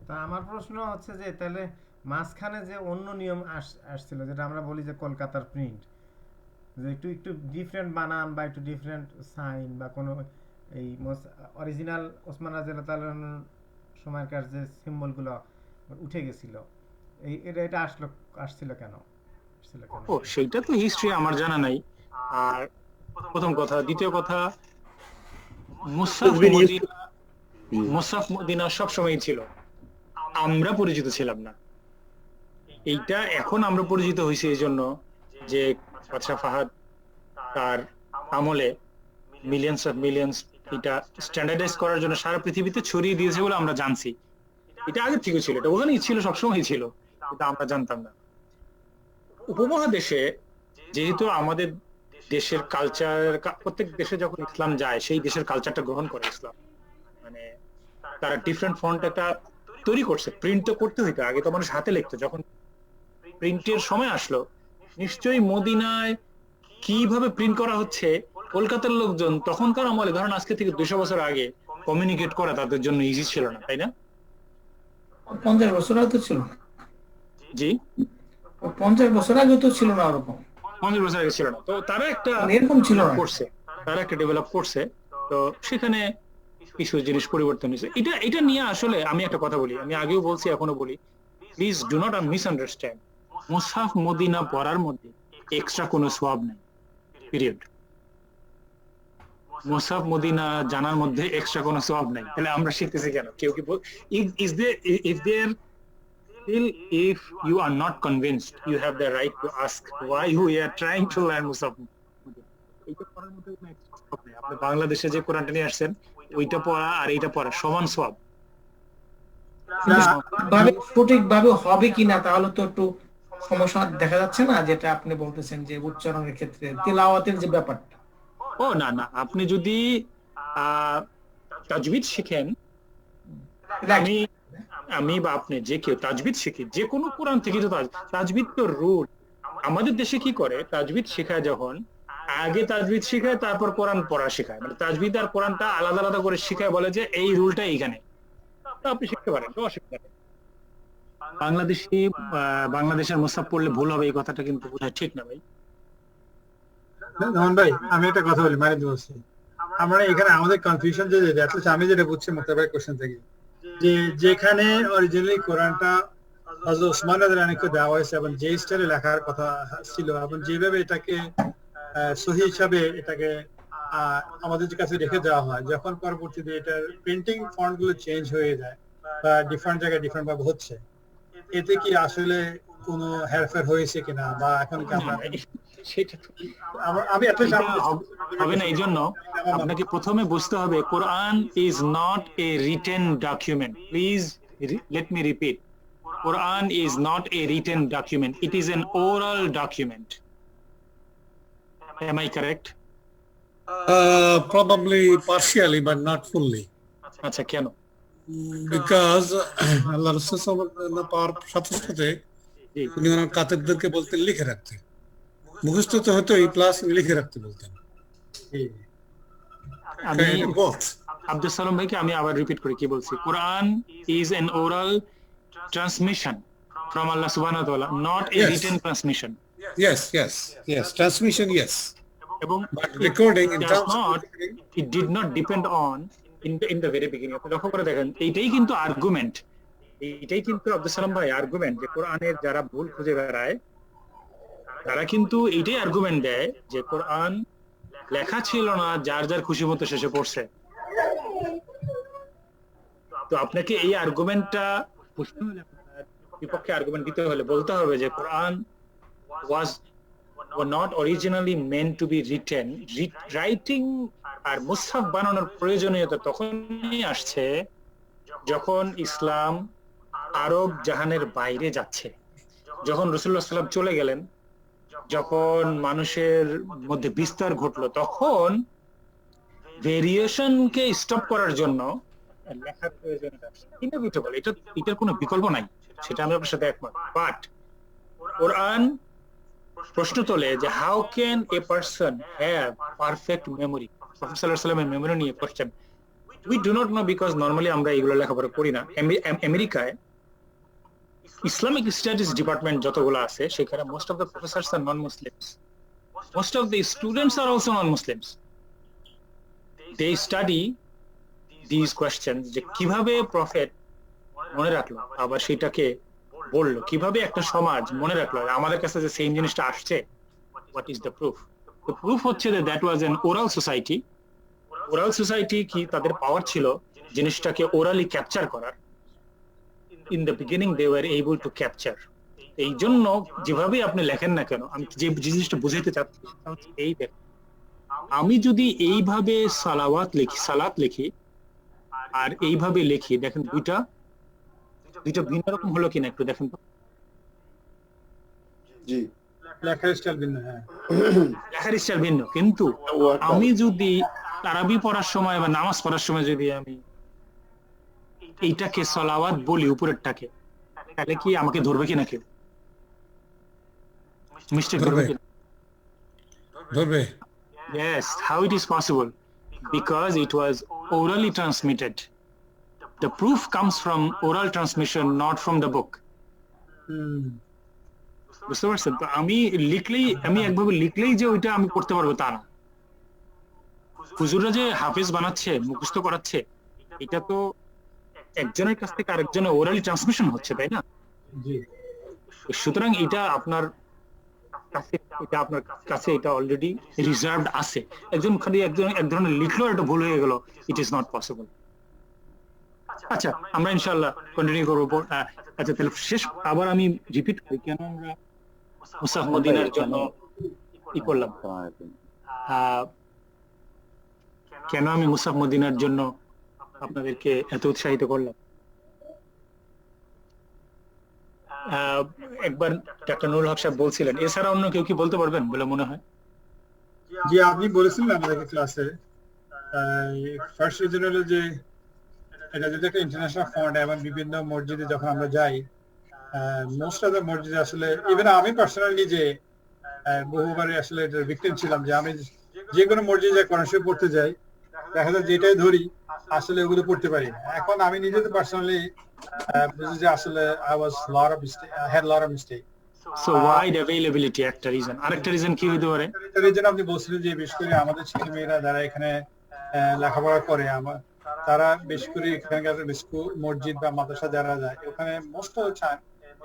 তা আমার প্রশ্ন হচ্ছে যে তাহলে মাঝখানে যে অন্য নিয়ম আসছিল, যেটা আমরা বলি যে কলকাতার প্রিন্ট, যে একটু একটু ডিফারেন্ট বানান বা একটু ডিফারেন্ট সাইন বা কোনো এই অরিজিনাল ওসমান রাদিয়াল্লাহু তাআলার সময়কার যে সিম্বলগুলো উঠে গেছিল, এটা আসছিল কেন? ও, সেইটা তো হিস্ট্রি আমার জানা নাই। আর প্রথম কথা, দ্বিতীয় কথা, মুসাফ মদিনা সব সময় ছিল, আমরা পরিচিত ছিলাম না। এইটা এখন আমরা পরিচিত হয়েছি এই জন্য যে বাদশা ফাহাদ তার আমলে মিলিয়ন্স এটা স্ট্যান্ডার্ডাইজ করার জন্য সারা পৃথিবীতে ছড়িয়ে দিয়েছে বলে আমরা জানছি। এটা আগে থেকে ছিল, এটা ওখানেই ছিল, সবসময় ছিল, এটা আমরা জানতাম না। উপমহাদেশে যেহেতু আমাদের দেশের কালচার, প্রত্যেক দেশে যখন ইসলাম যায় সেই দেশের কালচারটা গ্রহণ করে ইসলাম, মানে তারা ডিফারেন্ট ফন্ট একটা তৈরি করছে। প্রিন্ট তো করতে হইতো, আগে তো মানুষ হাতে লিখতো, যখন প্রিন্টের সময় আসলো নিশ্চয়ই মদিনায় কিভাবে প্রিন্ট করা হচ্ছে কলকাতার লোকজন তখনকার আমলে, ধরেন আজকে থেকে 200 বছর আগে কমিউনিকেট করা তাদের জন্য ইজি ছিল না, তাই না? 50 বছর আগে তো ছিল না। জি, 50 বছর আগে তো ছিল না ওরকম, 50 বছর আগে ছিল না। তো তারা একটা এরকম ছিল না করছে, তারা একটা ডেভেলপ করছে, তো সেখানে কিছু জিনিস পরিবর্তন হয়েছে। এটা নিয়ে আসলে আমি একটা কথা বলি, আমি আগেও বলছি এখনো বলি, প্লিজ ডু নট মিসআন্ডারস্ট্যান্ড। মুসাফ মদিনা পড়ার মধ্যে এক্সট্রা কোনো সওয়াব নাই, পিরিয়ড। মুসাফ মদিনা জানার মধ্যে এক্সট্রা কোনো সওয়াব নাই, তাহলে আমরা শিখতেছি কেন? কেউ কি if you are not convinced, you have the right to ask why we are trying to learn Musaf. আপনি বাংলাদেশে যে কোরআনটা নিয়ে আসছেন ওইটা পড়া আর এইটা পড়া সমান সওয়াব। সঠিকভাবে হবে কিনা তাহলে তো একটু সমস্যা দেখা যাচ্ছে না, যেটা আপনি বলতেছেন যে উচ্চারণের ক্ষেত্রে তিলাওয়াতের যে ব্যাপারটা। ও না, আপনি যদি তাজবিদ শিখেন, আমি বা আপনি যে কেউ তাজবিদ শিখি, যে কোনো কোরআন থেকে তো তাজবিদ তো রুল। আমাদের দেশে কি করে, তাজবিদ শেখায় যখন আগে তাজবিদ শিখায় তারপর কোরআন পড়া শেখায়, মানে তাজবিদ আর কোরআনটা আলাদা আলাদা করে শিখায়, বলে যে এই রুলটা এইখানে, তো আপনি শিখতে পারেন, তো অসুবিধা নেই। বাংলাদেশের মুসাফ পড়লে ভুল হবে এই কথাটা কিন্তু বোধহয় ঠিক না ভাই। রহমান ভাই, আমি একটা কথা বলি, মানে বলছি আমরা এখানে আমাদের কনফিউশন যে আমি যেটা বুঝছি মুক্তাবের কোশ্চেন থেকে, যে যেখানে অরিজিনালি কোরআনটা হযরত ওসমান রাদিয়াল্লাহু আনহুকে দেওয়া হয়েছে এবং যে স্টাইলে লেখার কথা ছিল এবং যেভাবে এটাকে সহি হিসাবে এটাকে আমাদের কাছে রেখে দেওয়া হয়, যখন পরবর্তীতে এটার প্রিন্টিং ফন্ট গুলো চেঞ্জ হয়ে যায় বা ডিফারেন্ট জায়গায় ডিফারেন্ট ভাবে হচ্ছে, এতে কি আসলে কোনো হেরফের হয়েছে কিনা, বা এখন কি আমরা হবে না? এই জন্য আপনাকে প্রথমে বুঝতে হবে Quran is not a written document. Please let me repeat, Quran is not a written document, it is an oral document. Am I correct? Probably partially, but not fully. আচ্ছা, কেন? Because আল্লাহ রাসূল সাল্লাল্লাহু আলাইহি ওয়াসাল্লাম পাওয়ার সাথে সাথে উনি ওনার কাতেবদেরকে বলতেন লিখে রাখতে, মুখস্থ তো হতো এই প্লাস লিখে রাখতে বলতেন। আমি both. আব্দুল সালাম ভাইকে আমি আবার রিপিট করি কি বলছি, Quran is an oral transmission from Allah subhanahu wa ta'ala, not a Yes. written transmission. Yes. Transmission, yes. এবং But recording in does terms of not, it did not depend on in the very beginning. আপনি লক্ষ্য করে দেখেন, এইটাই কিন্তু argument, এইটাই কিন্তু আব্দুল সালাম ভাই আর্গুমেন্ট যে কোরআনের যারা ভুল খুঁজে বেড়ায় তারা কিন্তু এইটাই আর্গুমেন্ট দেয় যে কোরআন লেখা ছিল না, যার যার খুশি মতো শেষে পড়ছে। তো আপনাকে এই আর্গুমেন্টটা বিপক্ষে আর্গুমেন্ট দিতে হলে বলতে হবে যে Quran were not originally meant to be written. Writing আর মুসহাফ বানানোর প্রয়োজনীয়তা তখনই আসছে যখন ইসলাম আরব জাহানের বাইরে যাচ্ছে, যখন রাসূলুল্লাহ সাল্লাল্লাহু আলাইহি ওয়াসাল্লাম চলে গেলেন, যখন মানুষের মধ্যে বিস্তার ঘটলো, তখন ভেরিয়েশনকে স্টপ করার জন্য লেখার প্রয়োজনীয়তা আসছে। ইনএভিটেবল, এটার কোনো বিকল্প নাই, সেটা আমি আপনার সাথে একমত। বাট কোরআন প্রশ্ন তোলে যে how can a person have perfect memory. Professor সাল্লাল্লাহু আলাইহি ওয়াসাল্লামের মেমোরি নিয়ে question, we do not no because normally আমরা এগুলো লেখাপড়া করি না। আমেরিকায় ইসলামিক স্টাডিজ ডিপার্টমেন্ট যতগুলো আছে সেখানে most of the professors are non Muslims, most of the students are also non Muslims. They study this question যে কিভাবে প্রফেট মনে রাখলো আবার সেটাকে বললো, কিভাবে একটা সমাজ মনে রাখলো আমাদের কাছে যে সেম জিনিসটা আসছে, what is the proof? The proof হচ্ছে যে that was an oral society. Oral society কি তাদের পাওয়ার ছিল জিনিসটাকে ওরালি ক্যাপচার করার। In the beginning they were able to capture. এই জন্য যেভাবে আপনি লেখেন না কেন, আমি যে জিনিসটা বুঝাইতে চাচ্ছি এই দেখেন, আমি যদি এইভাবে সালাত লিখি আর এইভাবে লিখি, দেখেন দুইটা ভিন্ন রকম হলো কিনা একটু দেখেন তো। জি, লেখার স্টাইল ভিন্ন, হ্যাঁ লেখার স্টাইল ভিন্ন, কিন্তু আমি যদি আরবি পড়ার সময় বা নামাজ পড়ার সময় যদি আমি এইটাকে সালাওয়াত বলি উপরেরটাকে, তাহলে কি আমাকে ধরবে কিনা কেউ? মিস্টেক ধরবে কিনা? ধরবে। Yes, how it is possible? Because it was orally transmitted. The proof comes from oral transmission, not from the book. বুঝতে পারছেন? তো আমি একভাবে লিখলেই যে ওইটা আমি পড়তে পারবো তা না। হুজুররা যে হাফেজ বানাচ্ছে, মুখস্থ করাচ্ছে, এটা তো একজনের কাছ থেকে আরেকজনের ওরালি ট্রান্সমিশন হচ্ছে, তাই না? সুতরাং এটা আপনার কাছে এটা অলরেডি রিজার্ভড আছে। একজন খালি এক ধরনের লিখলো, এটা ভুল হয়ে গেল, ইট ইজ নট পসিবল। আচ্ছা, আমরা ইনশাআল্লাহ কন্টিনিউ করবো। আচ্ছা, তাহলে শেষ আবার আমি রিপিট করি কেন আমরা মুসাফ মদিনার জন্য কি করলাম, কেন আমি মুসাফ মদিনার জন্য আপনাদেরকে এত উৎসাহিত করলাম। একবার ডাক্তার নুরুল হক সাহেব বলছিলেন, এছাড়া অন্য কেউ কি বলতে পারবেন বলে মনে হয়? জি, আপনি বলেছিলেন আমাদেরকে ক্লাসে ফার্স্ট রিজন হলো যে এটা যদি একটা ইন্টারন্যাশনাল ফান্ড এবং বিভিন্ন মসজিদে যখন আমরা যাই, মোস্ট অফ দ্য মসজিদে আসলে ইভেন আমি পার্সোনালি যে বহুবারে আসলে এটার ভিকটিম ছিলাম যে আমি যে কোনো মসজিদে কোরআন শরীফ পড়তে যাই, দেখা যায় যেটাই ধরি আসলে ওগুলো পড়তে পারি না। এখন আমি নিজে তো পার্সোনালি বুঝি যে আসলে I had a lot of mistake. So wide availability একটা রিজন, আরেকটা রিজন কি হতে পারে? একটা রিজন আপনি বলছিলেন যে বিশেষ করে আমাদের ছেলে মেয়েরা যারা এখানে লেখাপড়া করে, তারা বেশি করে এখানকার স্কুল, মসজিদ বা মাদ্রাসা যারা যায়, ওখানে মোস্ট অফ দ্য টাইম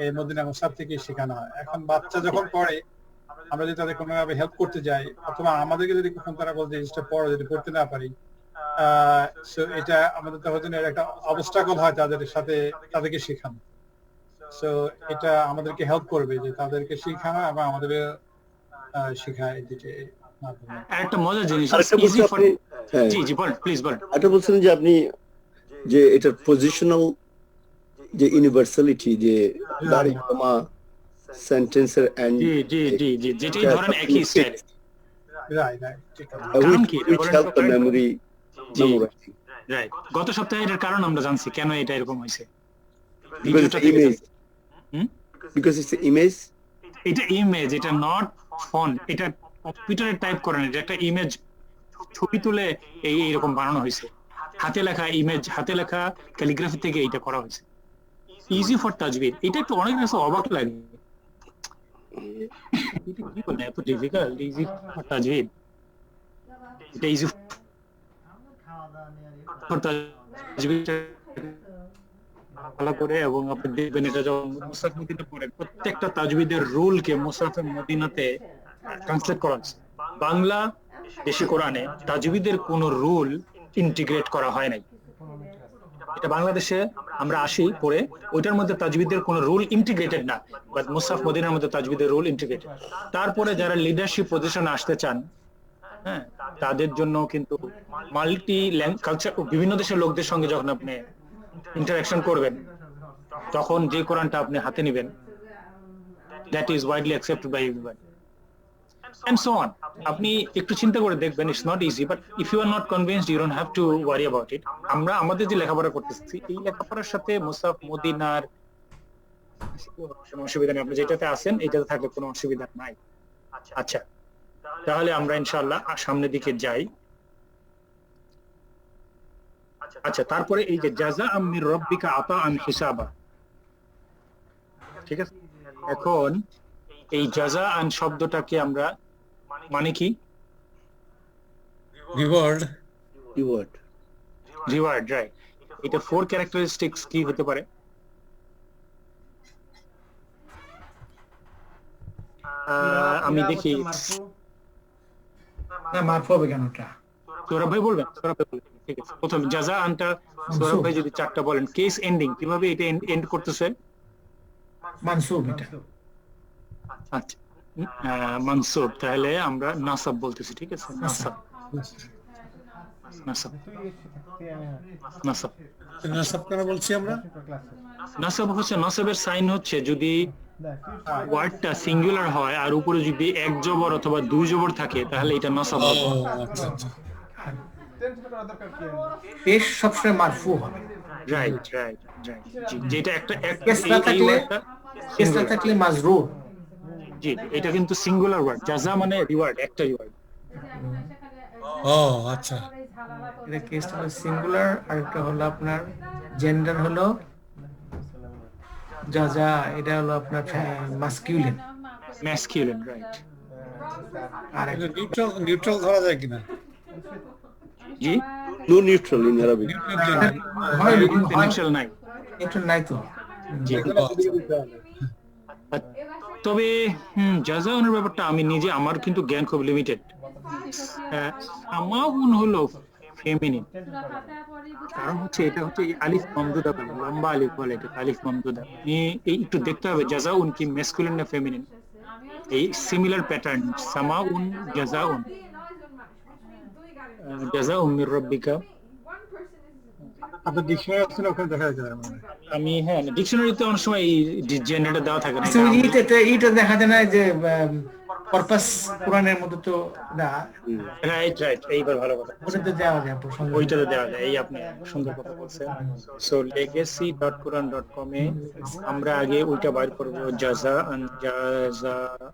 এই মদিনা মুসাফ থেকে শেখানো হয়। এখন বাচ্চা যখন পড়ে, আমরা যদি তাদের কোনোভাবে হেল্প করতে যাই অথবা আমাদেরকে যদি কখন তারা বলতে জিনিসটা পড়ো, যদি পড়তে না পারি, সো এটা আমাদের তখন একটা অবস্ট্রাগল হয় তাদের সাথে, তাদেরকে শেখানো। সো এটা আমাদেরকে হেল্প করবে যে তাদেরকে শেখানো এবং আমাদের শেখায়। একটা মজার জিনিস, জি জি বলেন প্লিজ বলেন। এটা বলছেন যে আপনি যে এটা পজিশনাল যে ইউনিভার্সালিটি, যে দাঁড়ি কমা সেন্টেন্সের এন্ড, জি জি জি জি যেটাই ধরেন একই style, right, which help the memory memorizing. Right. গত সপ্তাহে এর কারণ আমরা জানছি কেন এটা এরকম হয়েছে। Because it's an image. এটা ইমেজ, এটা নট ফন্ট, এটা কম্পিউটারে টাইপ করেন, এটা একটা ইমেজ ছবি তুলে এইরকম বানানো হয়েছে, হাতে লেখা ইমেজ, হাতে লেখা ক্যালিগ্রাফি থেকে এটা করা হয়েছে। ইজি ফর তাজবিদ, এটা একটু অনেক কাছে অবাক লাগে, এটা কি বলে এত ডিফিকাল্ট? ইজি ফর তাজবিদ, এটা ইজি ফর তাজবিদ ভালো করে। এবং আপনি দেখবেন এটা যখন মুসাফ মদিনা পড়ে, প্রত্যেকটা তাজবিদের রুলকে মুসাফে মদিনাতে ট্রান্সলেট করা হয়েছে। বাংলা দেশি কোরআনে তাজবিদের কোনো রুল ইন্টিগ্রেট করা হয় নাই। এটা বাংলাদেশে আমরা আসি পড়ে, ওইটার মধ্যে তাজবিদের কোনো রুল ইন্টিগ্রেটেড না, বাট মুসাফ মদিনার মধ্যে তাজবিদের রুল ইন্টিগ্রেটেড। তারপরে যারা লিডারশিপ পজিশনে আসতে চান, হ্যাঁ, তাদের জন্য কিন্তু মাল্টি কালচার, বিভিন্ন দেশের লোকদের সঙ্গে যখন আপনি ইন্টারাকশন করবেন, তখন যে কোরআনটা আপনি হাতে নেবেন, that is widely accepted by everybody and so on. আপনি একটু চিন্তা করে দেখবেন, it's not easy, but if you are not convinced you don't have to worry about it. আমরা আমাদের যে লেখাপড়া করতেছি, এই লেখাপড়ার সাথে মুসাফ মদিনার কোনো অসুবিধা নেই। আপনি যেটাতে আছেন এটাতে থাকলে কোনো অসুবিধা নাই। আচ্ছা, তাহলে আমরা ইনশাআল্লাহ সামনের দিকে যাই। আচ্ছা, তারপরে এই যে জাযাআম মির রাব্বিকা আতাআন হিসাবা, ঠিক আছে? এখন এই জাযাআন শব্দটাকে আমরা মানে কি? রিওয়ার্ড। Reward, right. এটা 4 ক্যারেক্টারিস্টিক্স কি হতে পারে? আমি দেখি, না মারফু হবে কেন ওটা? সৌরভ ভাই বলবেন? সৌরভ ভাই বলবেন, ঠিক আছে। প্রথম জাযাআনটা সৌরভ ভাই যদি 4টা বলেন। কেস এন্ডিং, কিভাবে এটা এন্ড করতেছে? মানসুব এটা। আচ্ছা, মানসুব, তাহলে আমরা নাসাব বলতেছি, ঠিক আছে? নাসাব, নাসাব, নাসাব। নাসাব কেন বলছি আমরা? নাসাব হচ্ছে, নাসাবের সাইন হচ্ছে যদি ওয়ার্ডটা সিঙ্গুলার হয় আর উপরে যদি 1 জবর অথবা 2 জবর থাকে, তাহলে এটা নাসাব হবে। আচ্ছা আচ্ছা। পেশ সবসময় মারফু হবে। রাইট রাইট রাইট, জি, যেটা একটা কেসরা থাকলে মাজরুর। জি, এটা কিন্তু সিঙ্গুলার ওয়ার্ড। জাযা মানে রিওয়ার্ড, একটা রিওয়ার্ড। ও আচ্ছা, এটা কেসটা হলো সিঙ্গুলার, আর একটা হলো আপনার জেন্ডার হলো জাযা, এটা হলো আপনার মাসকিউলিন। Masculine, right. আর এটা নিউট্রাল ধরা যায় কিনা? জি, No neutral in Arabic. হয় নিউট্রাল নাই। এটা নাই তো। জি, তবে জাযাউনের ব্যাপারটা আমি নিজে, আমার কিন্তু জ্ঞান খুব লিমিটেড। সামাউন হলো ফেমিনিন, কারণ হচ্ছে এটা হচ্ছে আলিফ মামদুদা বলে, লম্বা আলিফ বলে, এটা আলিফ মামদুদা। এই একটু দেখতে হবে জাযাউন কি ম্যাসকুলিন না ফেমিনিন। এই সিমিলার প্যাটার্ন, সামাউন, জাযাউন, জাযাউম মির রাব্বিকা। আপনার ডিকশনারি আছে না, ওখানে দেখা যাবে। আমি ডিকশনারিতে অনেক সময় এই জেন্ডারটা দেওয়া থাকে না। এইটা দেখা যায় না যে পারপাস কোরআনের মধ্যে তো না। রাইট রাইট, এইবার ভালো কথা, ওটাতে দেওয়া যায়, ওইটাতে দেওয়া যায়। এই আপনি সুন্দর কথা বলছেন। সো legacy.quran.com এ আমরা আগে ওইটা বাইর করব, জাযাআন, জাযাআন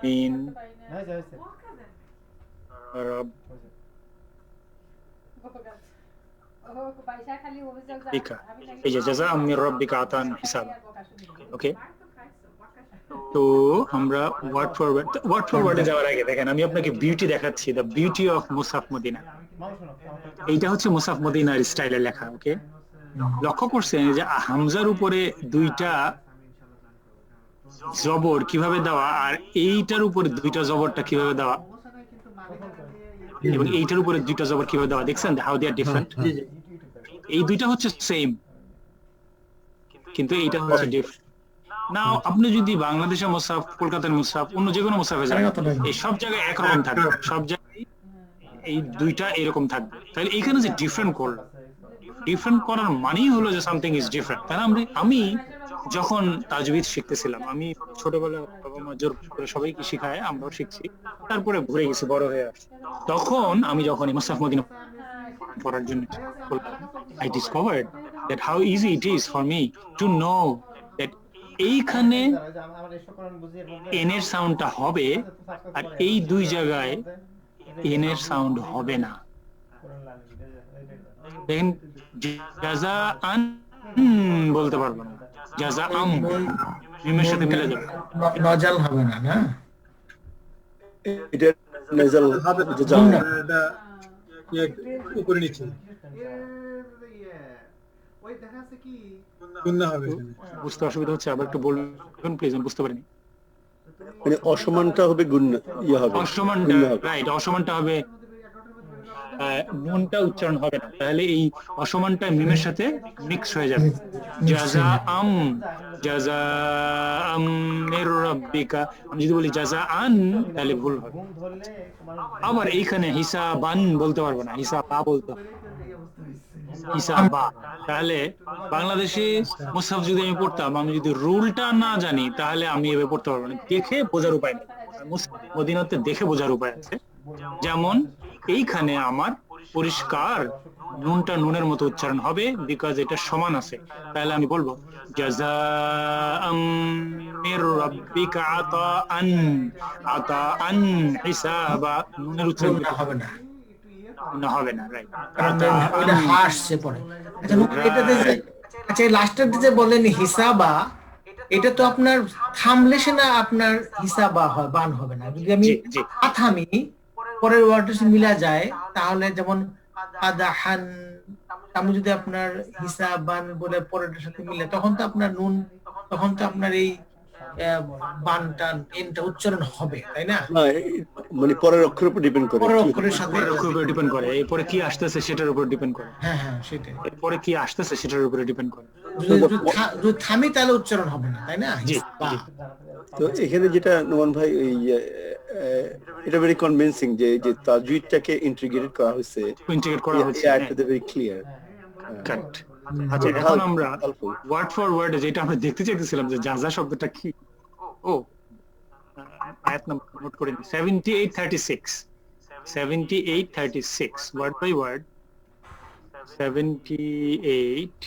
মিন রাব্বিকা। এই যে জাযাআন মির রাব্বিকা আতান হিসাবা, ওকে? তো আমরা ওয়ার্ড ফর ওয়ার্ডে যাওয়ার আগে দেখেন, আমি আপনাকে বিউটি দেখাচ্ছি, দ্য বিউটি অফ মুসাফ মদিনা। এইটা হচ্ছে মুসাফ মদিনার স্টাইলে লেখা, ওকে? লক্ষ্য করছেন যে হামজার উপরে 2টা জবর কিভাবে দেওয়া, আর এইটার উপরে 2টা জবরটা কিভাবে দেওয়া, এবং এইটার উপরে 2টা জবর কিভাবে দেওয়া, দেখছেন হাউ দে আর ডিফারেন্ট? এই 2টা হচ্ছে সেম, কিন্তু এইটা হচ্ছে ডিফারেন্ট। নাও আপনি যদি বাংলাদেশের মুসাফ, কলকাতার মুসাফ, অন্য যে কোনো মুসাফে যান, এই সব জায়গায় একরকম থাকবে, সব জায়গায় এই 2টা এরকম থাকবে। তাহলে এইখানে যে ডিফারেন্ট করলো, ডিফারেন্ট করার মানেই হলো যে সামথিং ইজ ডিফারেন্ট। তাহলে আমি যখন তাজবিদ শিখতেছিলাম, আমি ছোটবেলায় বাবা মা জোর করে সবাইকে শিখায়, আমরাও শিখছি, তারপরে ঘুরে গেছি, বড় হয়ে আসছি। তখন আমি যখন মুসাফ মদিনা পড়ার জন্য I discovered that how easy it is for me to know that এইখানে আমার এই সকরণ বুঝিয়ে এন এর সাউন্ডটা হবে আর এই দুই জায়গায় এন এর সাউন্ড হবে না। দেখেন জাজা আন বলতে পারবো না, জাজা আম মিমের সাথে মিলে যাবে, নজাল হবে না, না এটা নেজাল এটা উপরে নিচে ওই দেখা আছে কি শূন্য হবে এখানে। বুঝতে অসুবিধা হচ্ছে, আবার একটু বলবেন প্লিজ, আমি বুঝতে পারিনি। মানে অসমানটা হবে গুণ ইয়ে হবে অসমানটা রাইট, অসমানটা হবে নুনটা উচ্চারণ হবে না, তাহলে এই অসমানটা মিমের সাথে মিক্স হয়ে যাবে। জাজা আম, জাজা আম মির রাব্বিকা, আমি যদি বলি জাজা আন তাহলে ভুল হবে। আবার এইখানে হিসাবান বলতে পারবো না, হিসাবা বলতে হবে, হিসাবা। তাহলে বাংলাদেশে মুসহাফ যদি আমি পড়তাম, আমি যদি রুলটা না জানি তাহলে আমি এভাবে পড়তে পারবো না, দেখে বোঝার উপায় নেই। মদিনাতে দেখে বোঝার উপায় আছে, যেমন এইখানে আমার পরিষ্কার নুনটা নুনের মতো উচ্চারণ হবে, বিকজ এটা সমান আছে। তাহলে আমি বলবো জাযাআম মির রাব্বিকা আতাআন, আতাআন হিসাবা, নুনের উচ্চারণ হবে না, না হবে না, রাইট। ওটা হাসছে পরে। আচ্ছা এটাতে যে, আচ্ছা লাস্টের যে বলেন হিসাবা, এটা তো আপনার থামলে সে না আপনার হিসাবা হয়, বান হবে না। যদি আমি থামি পরের ওয়ার্ডের সাথে মিলা যায়, তাহলে যেমন আদাহান, আমি যদি আপনার হিসাবান বলে পরেরটার সাথে মিলে, তখন তো আপনার নুন, তখন তো আপনার এই বানটা এনটা উচ্চারণ হবে, তাই না? মানে পরের অক্ষরের উপর ডিপেন্ড করে, পরের অক্ষরের সাথে অক্ষরের উপর ডিপেন্ড করে, এরপরে কি আসতেছে সেটার উপর ডিপেন্ড করে। হ্যাঁ হ্যাঁ সেটাই, এরপরে কি আসতেছে সেটার উপরে ডিপেন্ড করে। যদি থামি তাহলে উচ্চারণ হবে না, তাই না? তো এখানে যেটা নোমান ভাই ওই এটা ভেরি কনভিন্সিং যে যে তাজউইদটাকে ইন্টিগ্রেট করা হয়েছে, ইন্টিগ্রেট করা হয়েছে, এটা ভেরি ক্লিয়ার, কারেক্ট। আচ্ছা এখন আমরা ওয়ার্ড ফর ওয়ার্ড যেটা আমরা দেখতে চাইতেছিলাম যে জাজা শব্দটা কি, ও আয়াত নাম্বার নোট করে নিই, 7836, 7836 ওয়ার্ড বাই ওয়ার্ড, 78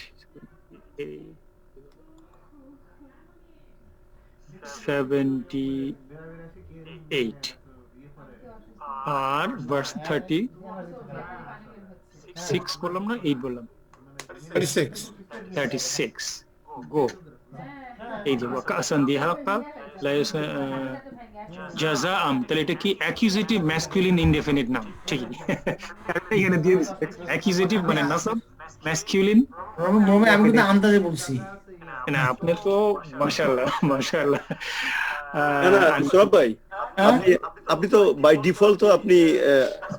আর ভার্স 36 বললাম না, 8 বললাম, 36 গো। এই যে ওয়াকাসান দিহাকা জাযাআম, তাহলে এটা কি অ্যাকিউজেটিভ ম্যাসকুলিন ইনডেফিনিট নাম? ঠিক এখানে দিয়ে দিছি অ্যাকিউজেটিভ মানে নাসাব ম্যাসকুলিন। আমি কিন্তু আন্দাজে বলছি না, আপনি তো মাশাআল্লাহ মাশাআল্লাহ। সব ভাই আপনি তো বাই ডিফল্ট তো আপনি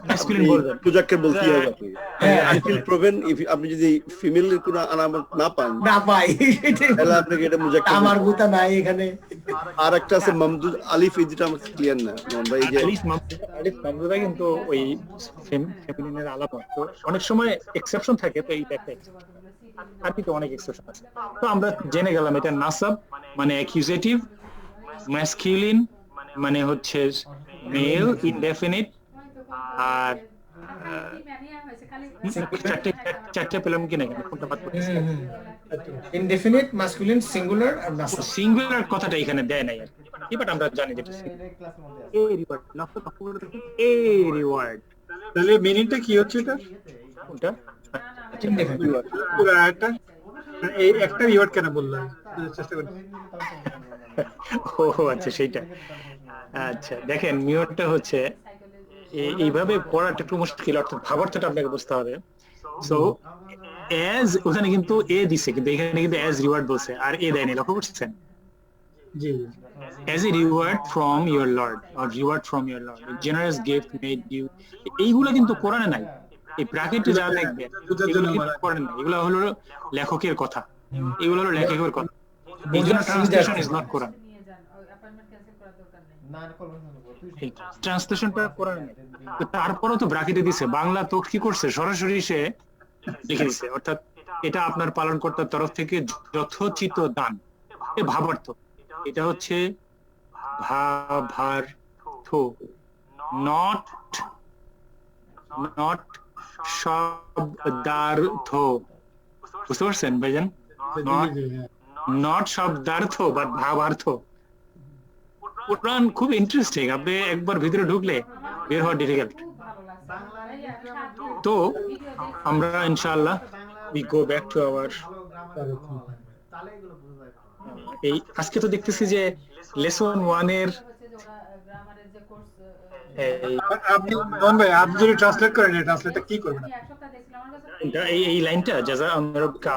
ম্যাসকুলিন বলবেন, মুজাক্কার বলতেই হবে আপনি, আনটিল প্রুভেন। আপনি যদি ফিমেলের কোনো আলামত না পান, না পাই, তাহলে আপনাকে এটা মুজাক্কার, আমার গুতা নাই এখানে। আর একটা আছে মামদুদ আলিফ, যেটা আমার ক্লিয়ার না ভাই, যে আলিফ মামদুদা কিন্তু ওই ফেমিনিনের আলামত, তো অনেক সময় এক্সেপশন থাকে, তো এইটা একটা আর কি, তো অনেক এক্সেপশন আছে। তো আমরা জেনে গেলাম এটা নাসাব মানে অ্যাকিউজেটিভ, ম্যাসকুলিন মানে হচ্ছে মেল ইনডেফিনিট, আর চারটে পেলাম কিনা, কোনটা বাদ করতেছি? ইনডেফিনিট, মাসকুলিন, সিঙ্গুলার আর নাসাব। সিঙ্গুলার কথাটা এখানে দেয় নাই আর কি, বাট আমরা জানি যেটা রিওয়ার্ড। তাহলে মিনিংটা কি হচ্ছে এটা? কোনটা? পুরো আয়াতটা এই একটা রিওয়ার্ড কেন বললাম, চেষ্টা করি। ও আচ্ছা সেইটা। আচ্ছা দেখেন মিওরটা হচ্ছে এইভাবে পড়াটা একটু মুশকিল, অর্থাৎ ভাবার্থটা আপনাকে বুঝতে হবে। সো অ্যাজ, ওখানে কিন্তু এ দিছে, কিন্তু এখানে কিন্তু অ্যাজ রিওয়ার্ড বলছে, আর এ দেয়নি, লক্ষ্য করছেন? জি, as a reward from your lord or reward from your lord, a generous gift made you, এইগুলো কিন্তু কোরআনে নাই। এই ব্র্যাকেটে যা দেখবেন এগুলো কিন্তু কোরআনে নাই, এগুলো হলো লেখকের কথা, এগুলো হলো লেখকের কথা, এই জন্য ট্রান্সলেশন ইজ নট কোরআন, ট্রান্সলেশনটা কোরআনে নাই। তো তারপরেও তো ব্র্যাকেটে দিছে, বাংলা তো কি করছে, সরাসরি সে লিখে দিছে, অর্থাৎ এটা আপনার পালনকর্তার তরফ থেকে যথোচিত দান, এ ভাবার্থ। এটা হচ্ছে ভাবার্থ, নট শব্দার্থ। বুঝতে পারছেন ভাইজান? নট শব্দার্থ বা ভাবার্থ। কোরআন খুব ইন্টারেস্টিং, আপনি একবার ভিতরে ঢুকলে বের হওয়া ডিফিকাল্ট। তো আমরা ইনশাআল্লাহ we go back to our এই আজকে তো দেখতেছি যে লেসন 1 এর আপনি নন ভাই আপনি যদি ট্রান্সলেট করেন এই ট্রান্সলেটটা কি করবেন? এই লাইনটা জাযা আমরুকা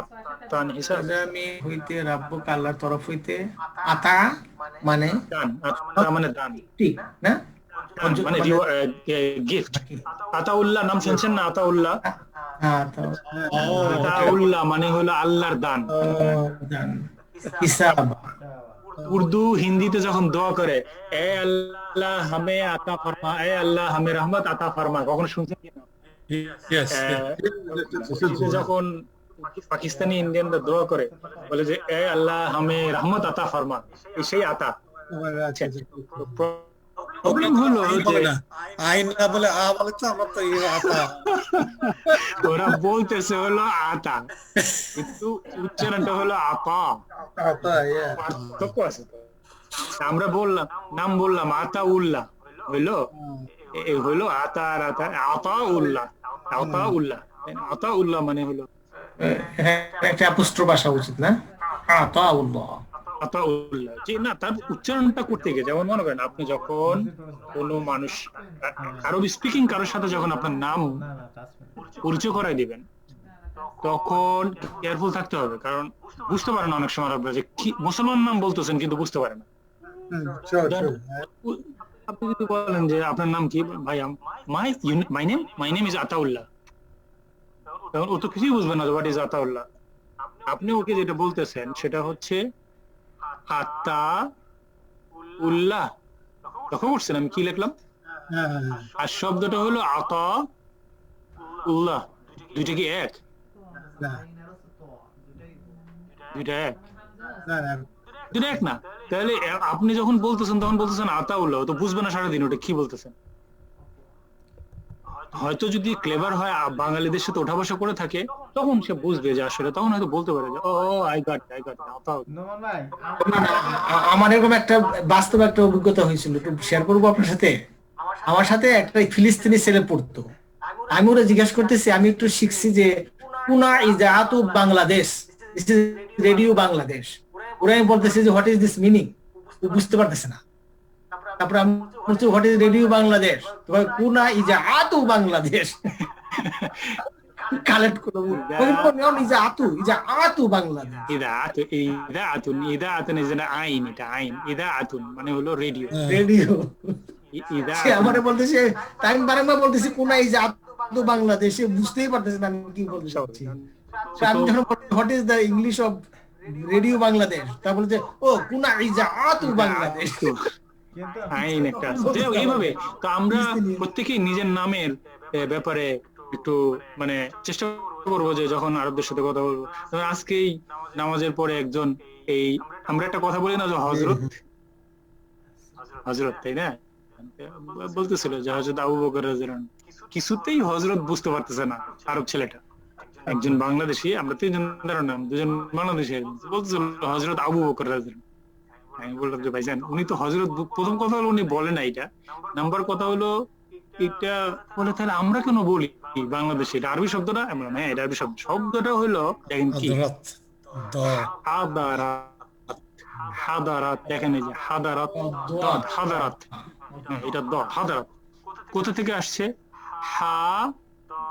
তান হিসাব এটা আমি হইতে রাব্বুক আল্লাহর তরফ হইতে আতা মানে দান, আতা মানে দান, ঠিক না? দান মানে গিফট। আতাউল্লাহ নাম শুনছেন না? আতাউল্লাহ, হ্যাঁ তো আতাউল্লাহ মানে হলো আল্লাহর দান। হিসাব উর্দু হিন্দিতে যখন দোয়া করে এ আল্লাহ হামে আতা ফরমা, এ আল্লাহ হামে রহমত আতা ফরমা, কখনো শুনছেন কি না? Yes. যখন পাকিস্তানি ইন্ডিয়ানরা দোয়া করে বলে যে এ আল্লাহ হামে রহমত আতা ফরমা, সেই আতা। প্রবলেম হলো যে আইন না বলে আ বলে তো আমরা তো আতা ওরা বলতেছে হলো আতা, কিন্তু উচ্চারণটা হলো আতা। পার্থক্য আছে তো। আমরা বললাম, নাম বললাম আতাউল্লাহ, হইলো হইলো আতা আর আতা, আতাউল্লাহ, আতাউল্লাহ, আতাউল্লাহ মানে হলো একটা অ্যাপোস্ট্রোফ আসা উচিত না? আতাউল্লাহ, আতাউল্লাহ। যে না, তার উচ্চারণটা করতে গিয়ে যেমন মনে করেন আপনি যখন কোনো মানুষ আরবি স্পিকিং কারোর সাথে যখন আপনার নাম পরিচয় করাই দিবেন তখন কেয়ারফুল থাকতে হবে, কারণ বুঝতে পারে না অনেক সময় আরবরা যে কি মুসলমান নাম বলতেছেন কিন্তু বুঝতে পারে না। আপনি যদি বলেন যে আপনার নাম কি, ভাই মাই নেম ইজ আতাউল্লাহ, তখন ও তো কিছুই বুঝবে না হোয়াট ইজ আতাউল্লাহ। আপনি ওকে যেটা বলতেছেন সেটা হচ্ছে আতা উল্লাহ। লক্ষ্য করছেন আমি কি লিখলাম? আর শব্দটা হলো আতা উল্লাহ। দুইটা কি এক? দুইটা এক? দুইটা এক না। তাহলে আপনি যখন বলতেছেন তখন বলতেছেন আতা উল্লাহ, তো বুঝবে না সারাদিন ওটা কি বলতেছেন। হয়তো যদি ক্লেভার হয়, বাঙালিদের সাথে ওঠা বসা করে থাকে, তখন সে বুঝবে যে আসলে, তখন হয়তো বলতে পারে যে ও আই গট আমার এরকম একটা বাস্তব একটা অভিজ্ঞতা হয়েছিল, একটু শেয়ার করবো আপনার সাথে। আমার সাথে একটা ফিলিস্তিনি ছেলে পড়তো, আমি ওরা জিজ্ঞাসা করতেছি, আমি একটু শিখছি যে কুনা ইজাআতু বাংলাদেশ, রেডিও বাংলাদেশ। ওরা আমি বলতেছি যে হোয়াট ইজ দিস মিনিং, ও বুঝতে পারতেছে না। তারপরে আমি বলছি হোয়াট ইজ রেডিও বাংলাদেশ, কুনা ইজাআতু বাংলাদেশ কালেক্ট করব, ইজাআতু বাংলাদেশ। ইদাআতুন আইন, এটা আইন। ইদাআতুন মানে হলো রেডিও। রেডিও সে আমারে বলতেছে, টাইম বারবার বলতেছি কোনা ইজাআতু বাংলাদেশ, বুঝতেই পারতেছে না আমি কি বলতে চাচ্ছি। আমি যখন what is the English of radio Bangladesh, তা বলছে ও কোনা ইজাআতু বাংলাদেশ। আইন একটা এইভাবে। তো আমরা প্রত্যেকেই নিজের নামের ব্যাপারে একটু মানে চেষ্টা করবো যে যখন আরবদের সাথে কথা বলবো, আজকেই নামাজের পরে একজন, এই আমরা একটা কথা বলি না যে হযরত, হযরত, তাই না? বলতেছিল যে হযরত আবু বকর রাদিয়াল্লাহু আনহু, কিছুতেই হযরত বুঝতে পারতেছে না আরব ছেলেটা, একজন বাংলাদেশী, আমরা তিনজনের নাম, দুজন বাংলাদেশী, বলতেছিল হযরত আবু বকর রাদিয়াল্লাহু আনহু। আমি বললাম যে ভাইজান উনি তো হযরত, প্রথম কথা হলো উনি বলে না এটা, নাম্বার কথা হলো এটা বলে তাহলে আমরা কেন বলি বাংলাদেশে, এটা আরবি শব্দটা? আমরা হ্যাঁ এটা আরবি শব্দ। শব্দটা হলো দেখেন কি হাদারাত, হাদারাত, দেখেন এই যে হাদারাত, হাদারাত, এটা দ, হাদারাত কোথা থেকে আসছে? হা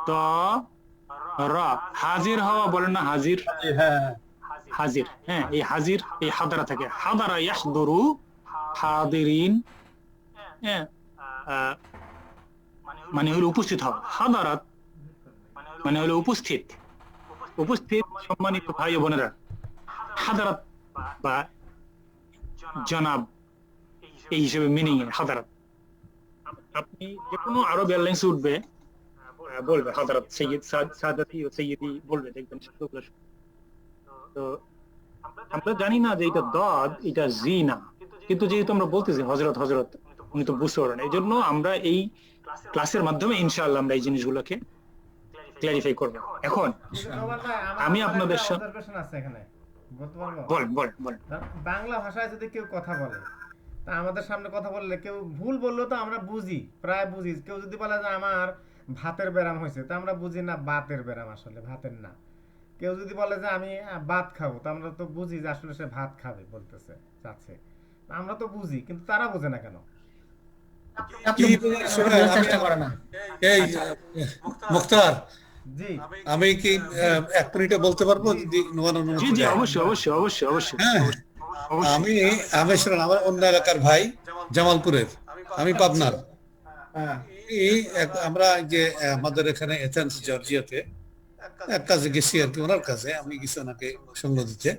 দ রা, হাজির হওয়া বলেন না, হাজির, হাজির, হ্যাঁ এই হাজির, এই হাদারা থেকে, হাদারা ইয়াহদুরু হাদিরিন, হ্যাঁ মানে হলো উপস্থিত হওয়া। হাদারাত মানে হলো উপস্থিত, উপস্থিত সম্মানিত ভাই ও বোনেরা। হাদারাত বা জনাব এই হিসেবে মিনিং এ হাদারাত। আপনি যে কোনো আরব এয়ারলাইন্স উঠবে বলবে হাদারাত, সৈয়দ, সাদাতি ও সৈয়দি বলবে, দেখবেন শব্দগুলো। তো আমরা জানি না যে এটা দদ, এটা জি না, কিন্তু যেহেতু আমরা বলতেছি হযরত হযরত, উনি তো বুঝতে পারেন। এই জন্য আমরা এই ক্লাসের মাধ্যমে ইনশাআল্লাহ আমরা এই জিনিসগুলোকে ক্ল্যারিফাই করব। এখন আমি আপনাদের সাথে বলতে পারবো? বলেন বলেন বলেন। বাংলা ভাষায় যদি কেউ কথা বলে, তা আমাদের সামনে কথা বললে কেউ ভুল বললেও তো আমরা বুঝি, প্রায় বুঝি। কেউ যদি বলে যে আমার ভাতের ব্যারাম হয়েছে, তা আমরা বুঝি না বাতের ব্যারাম, আসলে ভাতের না। কেউ যদি বলে যে আমি ভাত খাবো, তা আমরা তো বুঝি যে আসলে সে ভাত খাবে বলতেছে, চাচ্ছে। আমরা তো বুঝি, কিন্তু তারা বোঝে না কেন? আপনি বোঝার চেষ্টা করে না। এই মুখতার, জি আমি কি 1 মিনিটে বলতে পারবো যদি নোমান জি অনুমতি জি দেয়? অবশ্যই অবশ্যই অবশ্যই অবশ্যই হ্যাঁ, অবশ্যই। আমি শুনুন, আমার অন্য এলাকার ভাই, জামালপুরের, আমি পাবনার। হ্যাঁ, আমরা যে আমাদের এখানে এথেন্স জর্জিয়াতে এক কাজে গেছি আর কি, ওনার কাছে আমি গেছি ওনাকে সঙ্গ দিতে।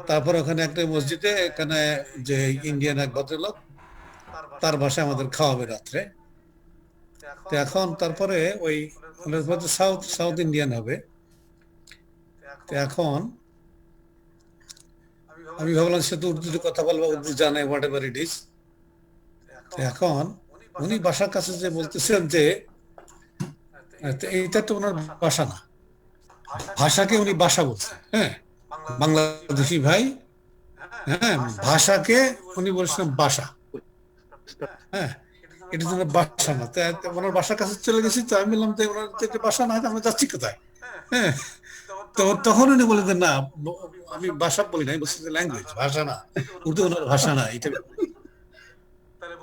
তারপর ওখানে একটা মসজিদে এখানে যে ইন্ডিয়ান এক ভদ্রলোক, তার বাসায় আমাদের খাওয়াবে রাত্রে। তো এখন তারপরে ওই সাউথ ইন্ডিয়ান হবে। তো এখন আমি ভাবলাম সে তো উর্দুতে কথা বলবো, উর্দু জানে, হোয়াট এভার ইট ইজ। এখন উনি বাসার কাছে যে বলতেছেন যে এইটা তো ওনার বাসা না, ভাষাকে উনি বাসা বলছেন। হ্যাঁ, বাংলাদেশি ভাই, হ্যাঁ, ভাষাকে উনি বলছেন বাসা। হ্যাঁ, এটা তো ওনার বাসা না। তো ওনার বাসার কাছে চলে গেছি, তো আমি বললাম যে ওনার তো বাসা না, আমরা যাচ্ছি কোথায়? হ্যাঁ, তো তখন উনি বলে যে না, আমি ভাষা বলি না, বলছি যে ল্যাঙ্গুয়েজ, ভাষা না, উর্দু ওনার ভাষা না। এটা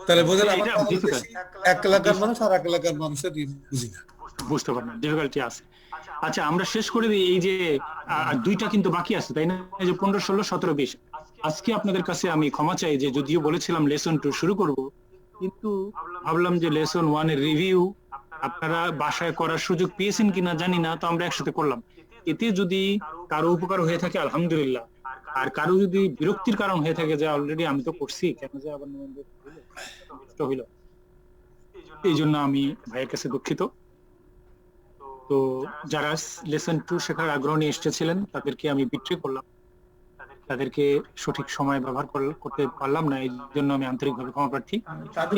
তাহলে বোঝেন, আমার এক এলাকার মানুষ আর এক এলাকার মানুষের বুঝি না, বুঝতে পারেন, ডিফিকাল্টি আছে। আচ্ছা, আমরা শেষ করে দিই। এই যে দুইটা কিন্তু বাকি আছে, তাই না? এই যে 15, 16, 17, 20। আজকে আপনাদের কাছে আমি ক্ষমা চাই যে যদিও বলেছিলাম লেসন 2 শুরু করব, কিন্তু ভাবলাম যে লেসন 1 এর রিভিউ আপনারা বাসায় করার সুযোগ পেয়েছেন কিনা জানি না, তো আমরা একসাথে করলাম। এতে যদি কারো উপকার হয়ে থাকে আলহামদুলিল্লাহ, আর কারো যদি বিরক্তির কারণ হয়ে থাকে যে অলরেডি আমি তো করছি, কেন যে আবার নষ্ট হইল, এই জন্য আমি ভাইয়ের কাছে দুঃখিত। তো যারা লেসন 2 শেখার আগ্রহ নিয়ে এসেছিলেন তাদেরকে আমি বিট্রে করলাম, তাদেরকে সঠিক সময় ব্যবহার করতে পারলাম না, এই জন্য আমি আন্তরিকভাবে ক্ষমা প্রার্থী।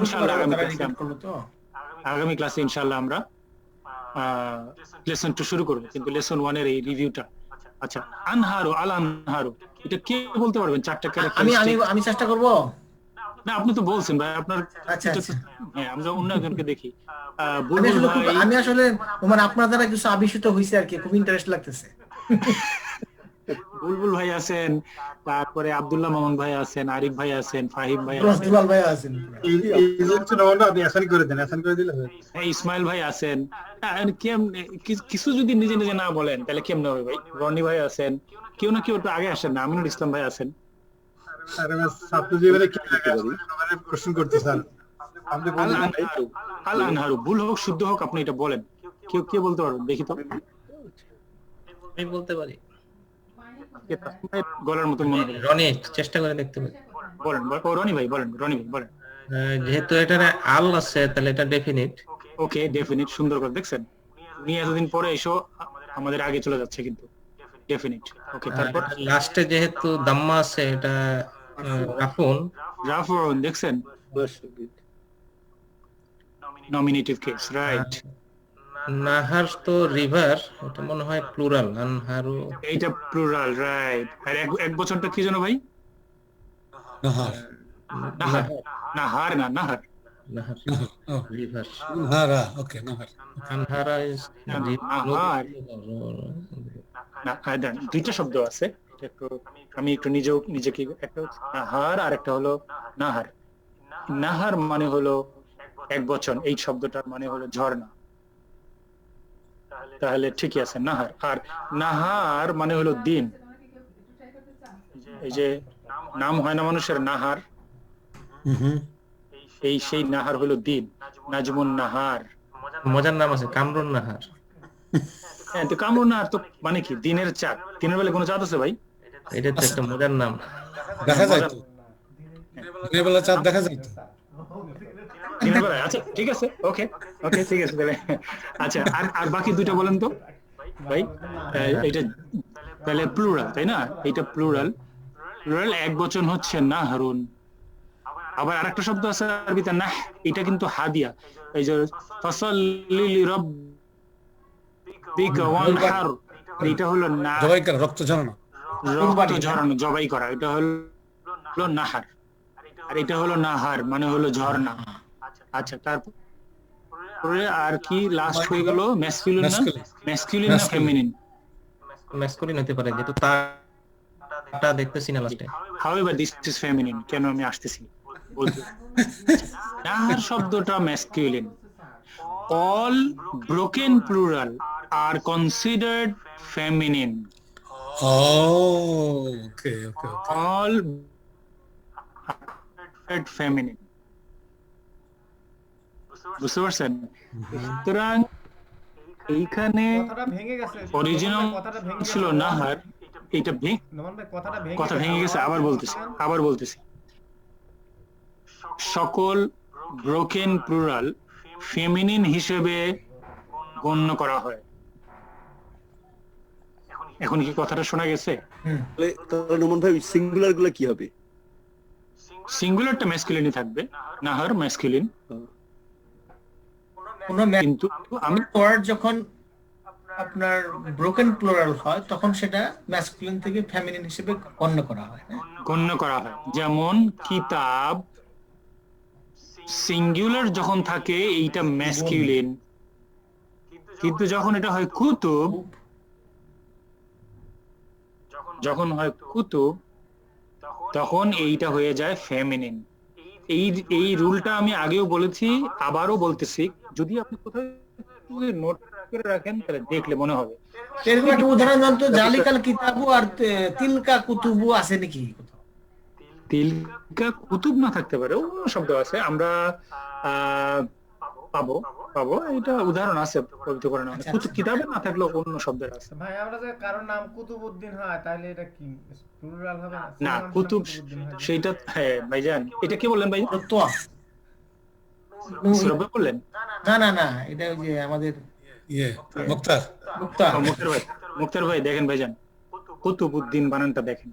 ইনশাআল্লাহ আগামী ক্লাসে ইনশাআল্লাহ আমরা লেসন 2 শুরু করব, কিন্তু লেসন 1 এর এই রিভিউটা। আচ্ছা, আনহারু আল আনহারু, এটা কে বলতে পারবেন? 4টা ক্যারেক্টার। আমি চেষ্টা করব। না, আপনি তো বলছেন ভাই আপনার। আচ্ছা, হ্যাঁ, আমরা অন্য একজনকে দেখি। আমি আসলে মানে আপনার দ্বারা কিছু আবিষ্কৃত হইছে আর কি, খুব ইন্টারেস্ট লাগতেছে। বুলবুল ভাই আছেন, তারপরে আব্দুল্লাহ মামুন ভাই আছেন, আরিফ ভাই আছেন, ফাহিম ভাই আছেন, রসদুলাল ভাই আছেন, আপনি আসান করে দেন, আসান করে দিলে হবে। ইসমাইল ভাই আছেন। কিছু যদি নিজে নিজে না বলেন তাহলে কেমনে হবে ভাই? রনি ভাই আছেন, কেউ না কেউ একটু আগে আসেন না। আমিনুল ইসলাম ভাই আছেন। আরে ছাত্র জীবনে কি আমারে প্রশ্ন করতে স্যার, আপনি বলেন। আল আনহারু, ভুল হোক শুদ্ধ হোক আপনি এটা বলেন। কেউ কে বলতে পারবেন দেখি তো? আমি বলতে পারি। গলার মতো মনে হয়। রনি, চেষ্টা করে দেখতে পারি। বলেন। ও রনি ভাই বলেন, রনি ভাই বলেন। যেহেতু এটারে আল আছে তাহলে এটা ডেফিনিট। ওকে, ডেফিনিট, সুন্দর করে দেখছেন। উনি এতদিন পরে এসো আমাদের আগে চলে যাচ্ছে, কিন্তু ডেফিনিট। ওকে, তারপর লাস্টে যেহেতু দাম্মা আছে এটা রাফুন দেখছেন, নমিনেটিভ কেস, রাইট। নাহার তো রিভার, এটা মনে হয় প্লুরাল। আনহারু এইটা প্লুরাল, রাইট। আর এক বছরটা কি জানো ভাই? নাহার, নাহার, নাহার না, নাহার, নাহার রিভার। নাহারা, ওকে, নাহার। আনহারা ইজ নাহার না, দুইটা শব্দ আছে। আমি একটু নিজেকে একটা নাহার আর একটা হলো নাহার। নাহার মানে হলো এক বচন, এই শব্দটার মানে হলো ঝর্ণা। তাহলে ঠিকই আছে, নাহার। আর নাহার মানে হলো দিন। এই যে নাম হয় না মানুষের, নাহার, সেই নাহার হলো দিন। নাজমুন নাহার, মজার নাম আছে কামরুন নাহার। হ্যাঁ, তো কামরুন নাহার তো মানে কি? দিনের চাঁদ। দিনের বেলা কোনো চাঁদ আছে ভাই? এটা তো একটা মজার নাম। দেখা যায় তো, দিনের বেলা চাঁদ দেখা যায় তো। দিনের বেলা? আচ্ছা, ঠিক আছে, ওকে, ঠিক আছে তাহলে। আচ্ছা, আর বাকি দুইটা বলেন তো ভাই। এটা তাহলে প্লুরাল, তাই না? এটা প্লুরাল। এক বচন হচ্ছে নাহারুন। আবার আরেকটা শব্দ আছে আরবিতে নাহ, এটা কিন্তু হাদিয়া। এই যে ফাসাল্লি লিরাব্বিকা ওয়ানহার, এটা হলো না, জবাই করা, রক্ত ঝরানো। রক্ত ঝরানো, জবাই করা, এটা হলো নাহার। আর এটা হলো নাহার মানে হলো ঝর্ণা। আচ্ছা, তারপরে আর কি লাস্ট হয়ে গেল? ম্যাসকুলিন না? ম্যাসকুলিন না ফেমিনিন? ম্যাসকুলিন হতে পারে, যেহেতু তারটা দেখতেছি না লাস্টে। However, this is feminine. কেন আমি আসতেছি বলতে। নাহার শব্দটা masculine. All broken plural are considered feminine. Oh, okay. All are feminine. বুঝতে পারছেন? সুতরাং এইখানে কথাটা ভেঙে গেছে, অরিজিনাল কথাটা ভেঙে ছিল গেছে। নাহার, এটা নোমান ভাই কথাটা কথা ভেঙে গেছে। আবার বলতেছি সকল ব্রোকেন প্লুরাল ফেমিনিন হিসেবে গণ্য করা হয়। এখন কি কথাটা শোনা গেছে? তাহলে নোমান ভাই সিঙ্গুলার গুলো কি হবে? সিঙ্গুলারটা ম্যাসকুলিনই থাকবে, নাহার ম্যাসকুলিন। কোন কিন্তু আমি ওয়ার্ড যখন আপনার ব্রোকেন প্লুরাল হয় তখন সেটা ম্যাসকুলিন থেকে ফেমিনিন হিসেবে গণ্য করা হয়। গণ্য করা হয়। যেমন কিতাব সিঙ্গুলার যখন থাকে এইটা ম্যাসকুলিন, কিন্তু যখন এটা হয় কুতুব, যখন হয় কুতুব তখন এইটা হয়ে যায় ফেমিনিন। এই রুলটা আমি আগেও বলেছি, আবারও বলতেছি, যদি আপনি কোথাও নোট করে রাখেন তাহলে দেখলে মনে হবে। এরকম একটা উদাহরণ দেন তো, জালিকাল কিতাবু আর তিলকা কুতুবু আছে নাকি? তিলকা কুতুব না থাকতে পারে, অন্য শব্দ আছে, আমরা পাবো এটা উদাহরণ আছে পবিত্র কোরআনে। কুতুব কিতাবে না থাকলেও অন্য শব্দের আছে। ভাই আমরা যে কারোর নাম কুতুবউদ্দিন হয় তাহলে এটা কি প্লুরাল হবে না? কুতুব সেইটা, হ্যাঁ ভাইজান, এটা কি বললেন ভাই? সুরভি বললেন? না, এটা ওই যে আমাদের মুক্তার ভাই দেখেন ভাইজান, কুতুবউদ্দিন বানানটা দেখেন,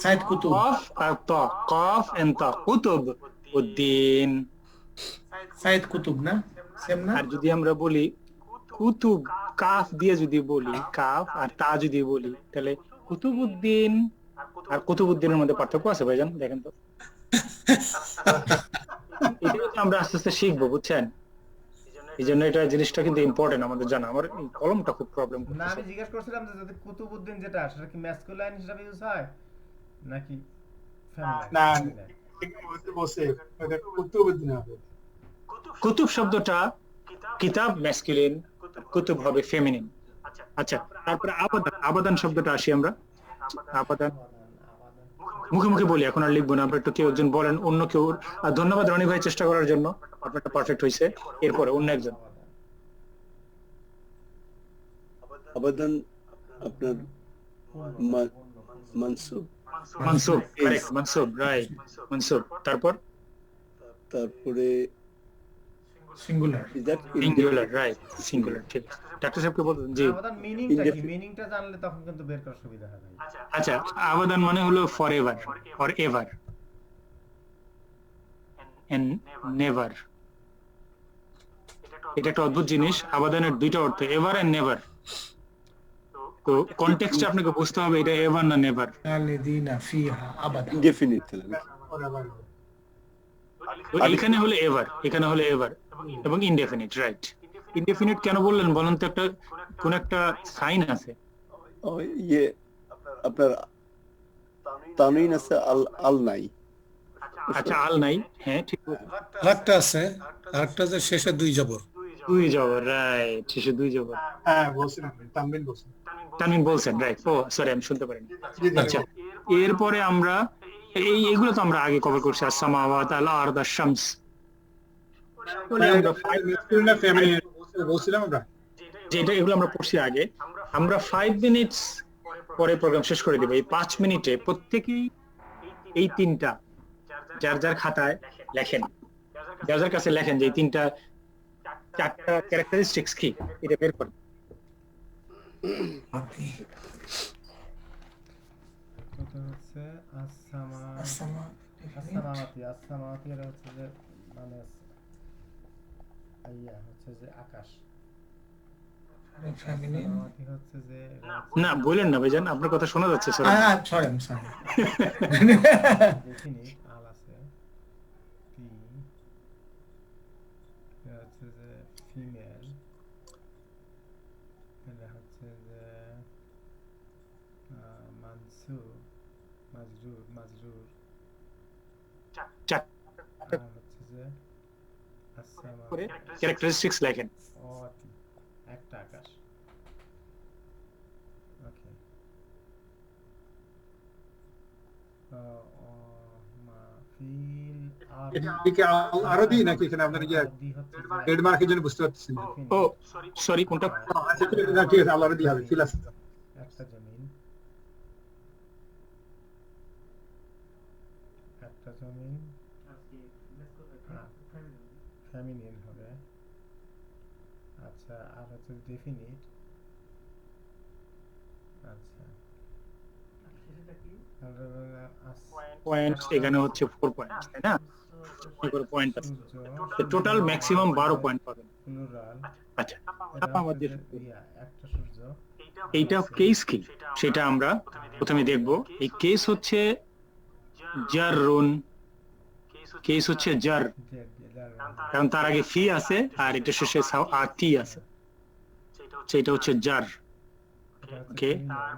সাইদ কুতুব, কফ আর ত, কফ এন্ড ত, কুতুব উদ্দিন, সাইদ কুতুব না, সেম না? আর যদি আমরা বলি কুতুব কাফ দিয়ে যদি বলি, কাফ আর তা যদি বলি, তাহলে কুতুবউদ্দিন আর কুতুবউদ্দিনের মধ্যে পার্থক্য আছে ভাইজান, দেখেন তো। এটা আমরা আস্তে আস্তে শিখবো, বুঝছেন? এই জন্য এটা জিনিসটা কিন্তু ইম্পর্টেন্ট আমাদের জানা। আমার এই কলমটা খুব প্রবলেম না, আমি জিজ্ঞেস করছিলাম যে যদি কুতুবউদ্দিন যেটা সেটা কি ম্যাসকুলাইন হিসেবে ইউজ হয় নাকি ফেমিনাইন? না, বসে এটা কুতুবউদ্দিন হবে। কুতুব শব্দটা কিতাব ম্যাসকুলিন, কুতুব হবে ফেমিনিন। আচ্ছা, তারপরে আবাদান শব্দটা আসি আমরা। আবাদান মুখে বলি, এখন আর লিখবো না, আমরা একটু কেউ একজন বলেন, অন্য কেউ। ধন্যবাদ রনি ভাই চেষ্টা করার জন্য, আপনারটা পারফেক্ট হয়েছে। এরপরে অন্য একজন। আবাদান আপনার মানসুব, কারেক্ট, মানসুব, রাইট, মানসুব। তারপরে সিঙ্গুলার, সিঙ্গুলার, রাইট, সিঙ্গুলার, ঠিক। ডাক্তার সাহেবকে বলুন। জি, আবাদান মিনিংটা কি? মিনিংটা জানলে তখন কিন্তু বের করা সুবিধা হবে। আচ্ছা, আবাদান মানে হলো forever or ever and never. এটা একটা অদ্ভুত জিনিস। আবাদানের দুইটা অর্থ, এভার এন্ড নেভার। তো কনটেক্সটে আপনাকে বুঝতে হবে এটা এভার না নেভার। খালিদিনা ফিহা আবাদা, ইনডেফিনিট। এখানে হলো এভার এবং ইনডেফিনিট, রাইট। ইনডেফিনিট কেন বললেন বলেন তো? কোন একটা সাইন আছে? ইয়ে আপনার তানউইন আছে, আল নাই। আচ্ছা, আল নাই, হ্যাঁ ঠিক। আরেকটা আছে, আরেকটা যে শেষে দুই জবর, রাইট, শেষে দুই জবর। হ্যাঁ বলছিলাম, তানবিন বলছেন, রাইট। ও সরি, আমি শুনতে পারিনি। আচ্ছা, এরপরে আমরা এইগুলো তো আমরা আগে কভার করছি, আস-সামাওয়াত, আল আরদ, আশ-শামস। বলছিলাম আমরা যেটা এগুলো আমরা পড়ছি আগে। আমরা 5 মিনিটস পরে প্রোগ্রাম শেষ করে দেব। এই 5 মিনিটে প্রত্যেকেই এই তিনটা যার যার খাতায় লেখেন, যার যার কাছে লেখেন যে এই চারটা ক্যারেক্টারিস্টিক্স কি, এটা বের করেন। এটা হচ্ছে আসসামাওয়াতি এর হচ্ছে যে মানে হচ্ছে যে আকাশ, ফেমিনিন নামাতি হচ্ছে যে না বলেন না ভাইজান, আপনার কথা শোনা যাচ্ছে স্যার। সরি ডেফিনিট আল আছে টি এটা হচ্ছে যে ফিমেল, এটা হচ্ছে যে মানসুব মাজরুর চার আর হচ্ছে যে আসসামা করে ক্যারেক্টারিস্টিক্স লেখেন। অতি একটা আকাশ। ওকে মা ফিল আর এদিকে আরো দিই নাকি এখানে আপনার ইয়ে দি হচ্ছে ট্রেডমার্কের জন্য বুঝতে পারতেছি না। ও সরি, কোনটা? আচ্ছা ঠিক আছে, আল্লাহর দিয়ে হবে, ফিল আছে তো। একটা জমিন, একটা জমিন ফেমিনিন হবে। আচ্ছা আর হচ্ছে ডেফিনিট। আচ্ছা পয়েন্ট এখানে হচ্ছে 4 পয়েন্ট, তাই না? কি করে পয়েন্ট আছে? টোটাল ম্যাক্সিমাম 12 পয়েন্ট পাবেন। প্লুরাল। আচ্ছা আমাদের একটা সূর্য। এইটা কেস কি সেটা আমরা প্রথমে দেখব। এই কেস হচ্ছে জাররুন, কেস হচ্ছে জার, কারণ তার আগে ফি আছে আর এটা শেষে টি আছে, সেটা হচ্ছে জার। ওকে,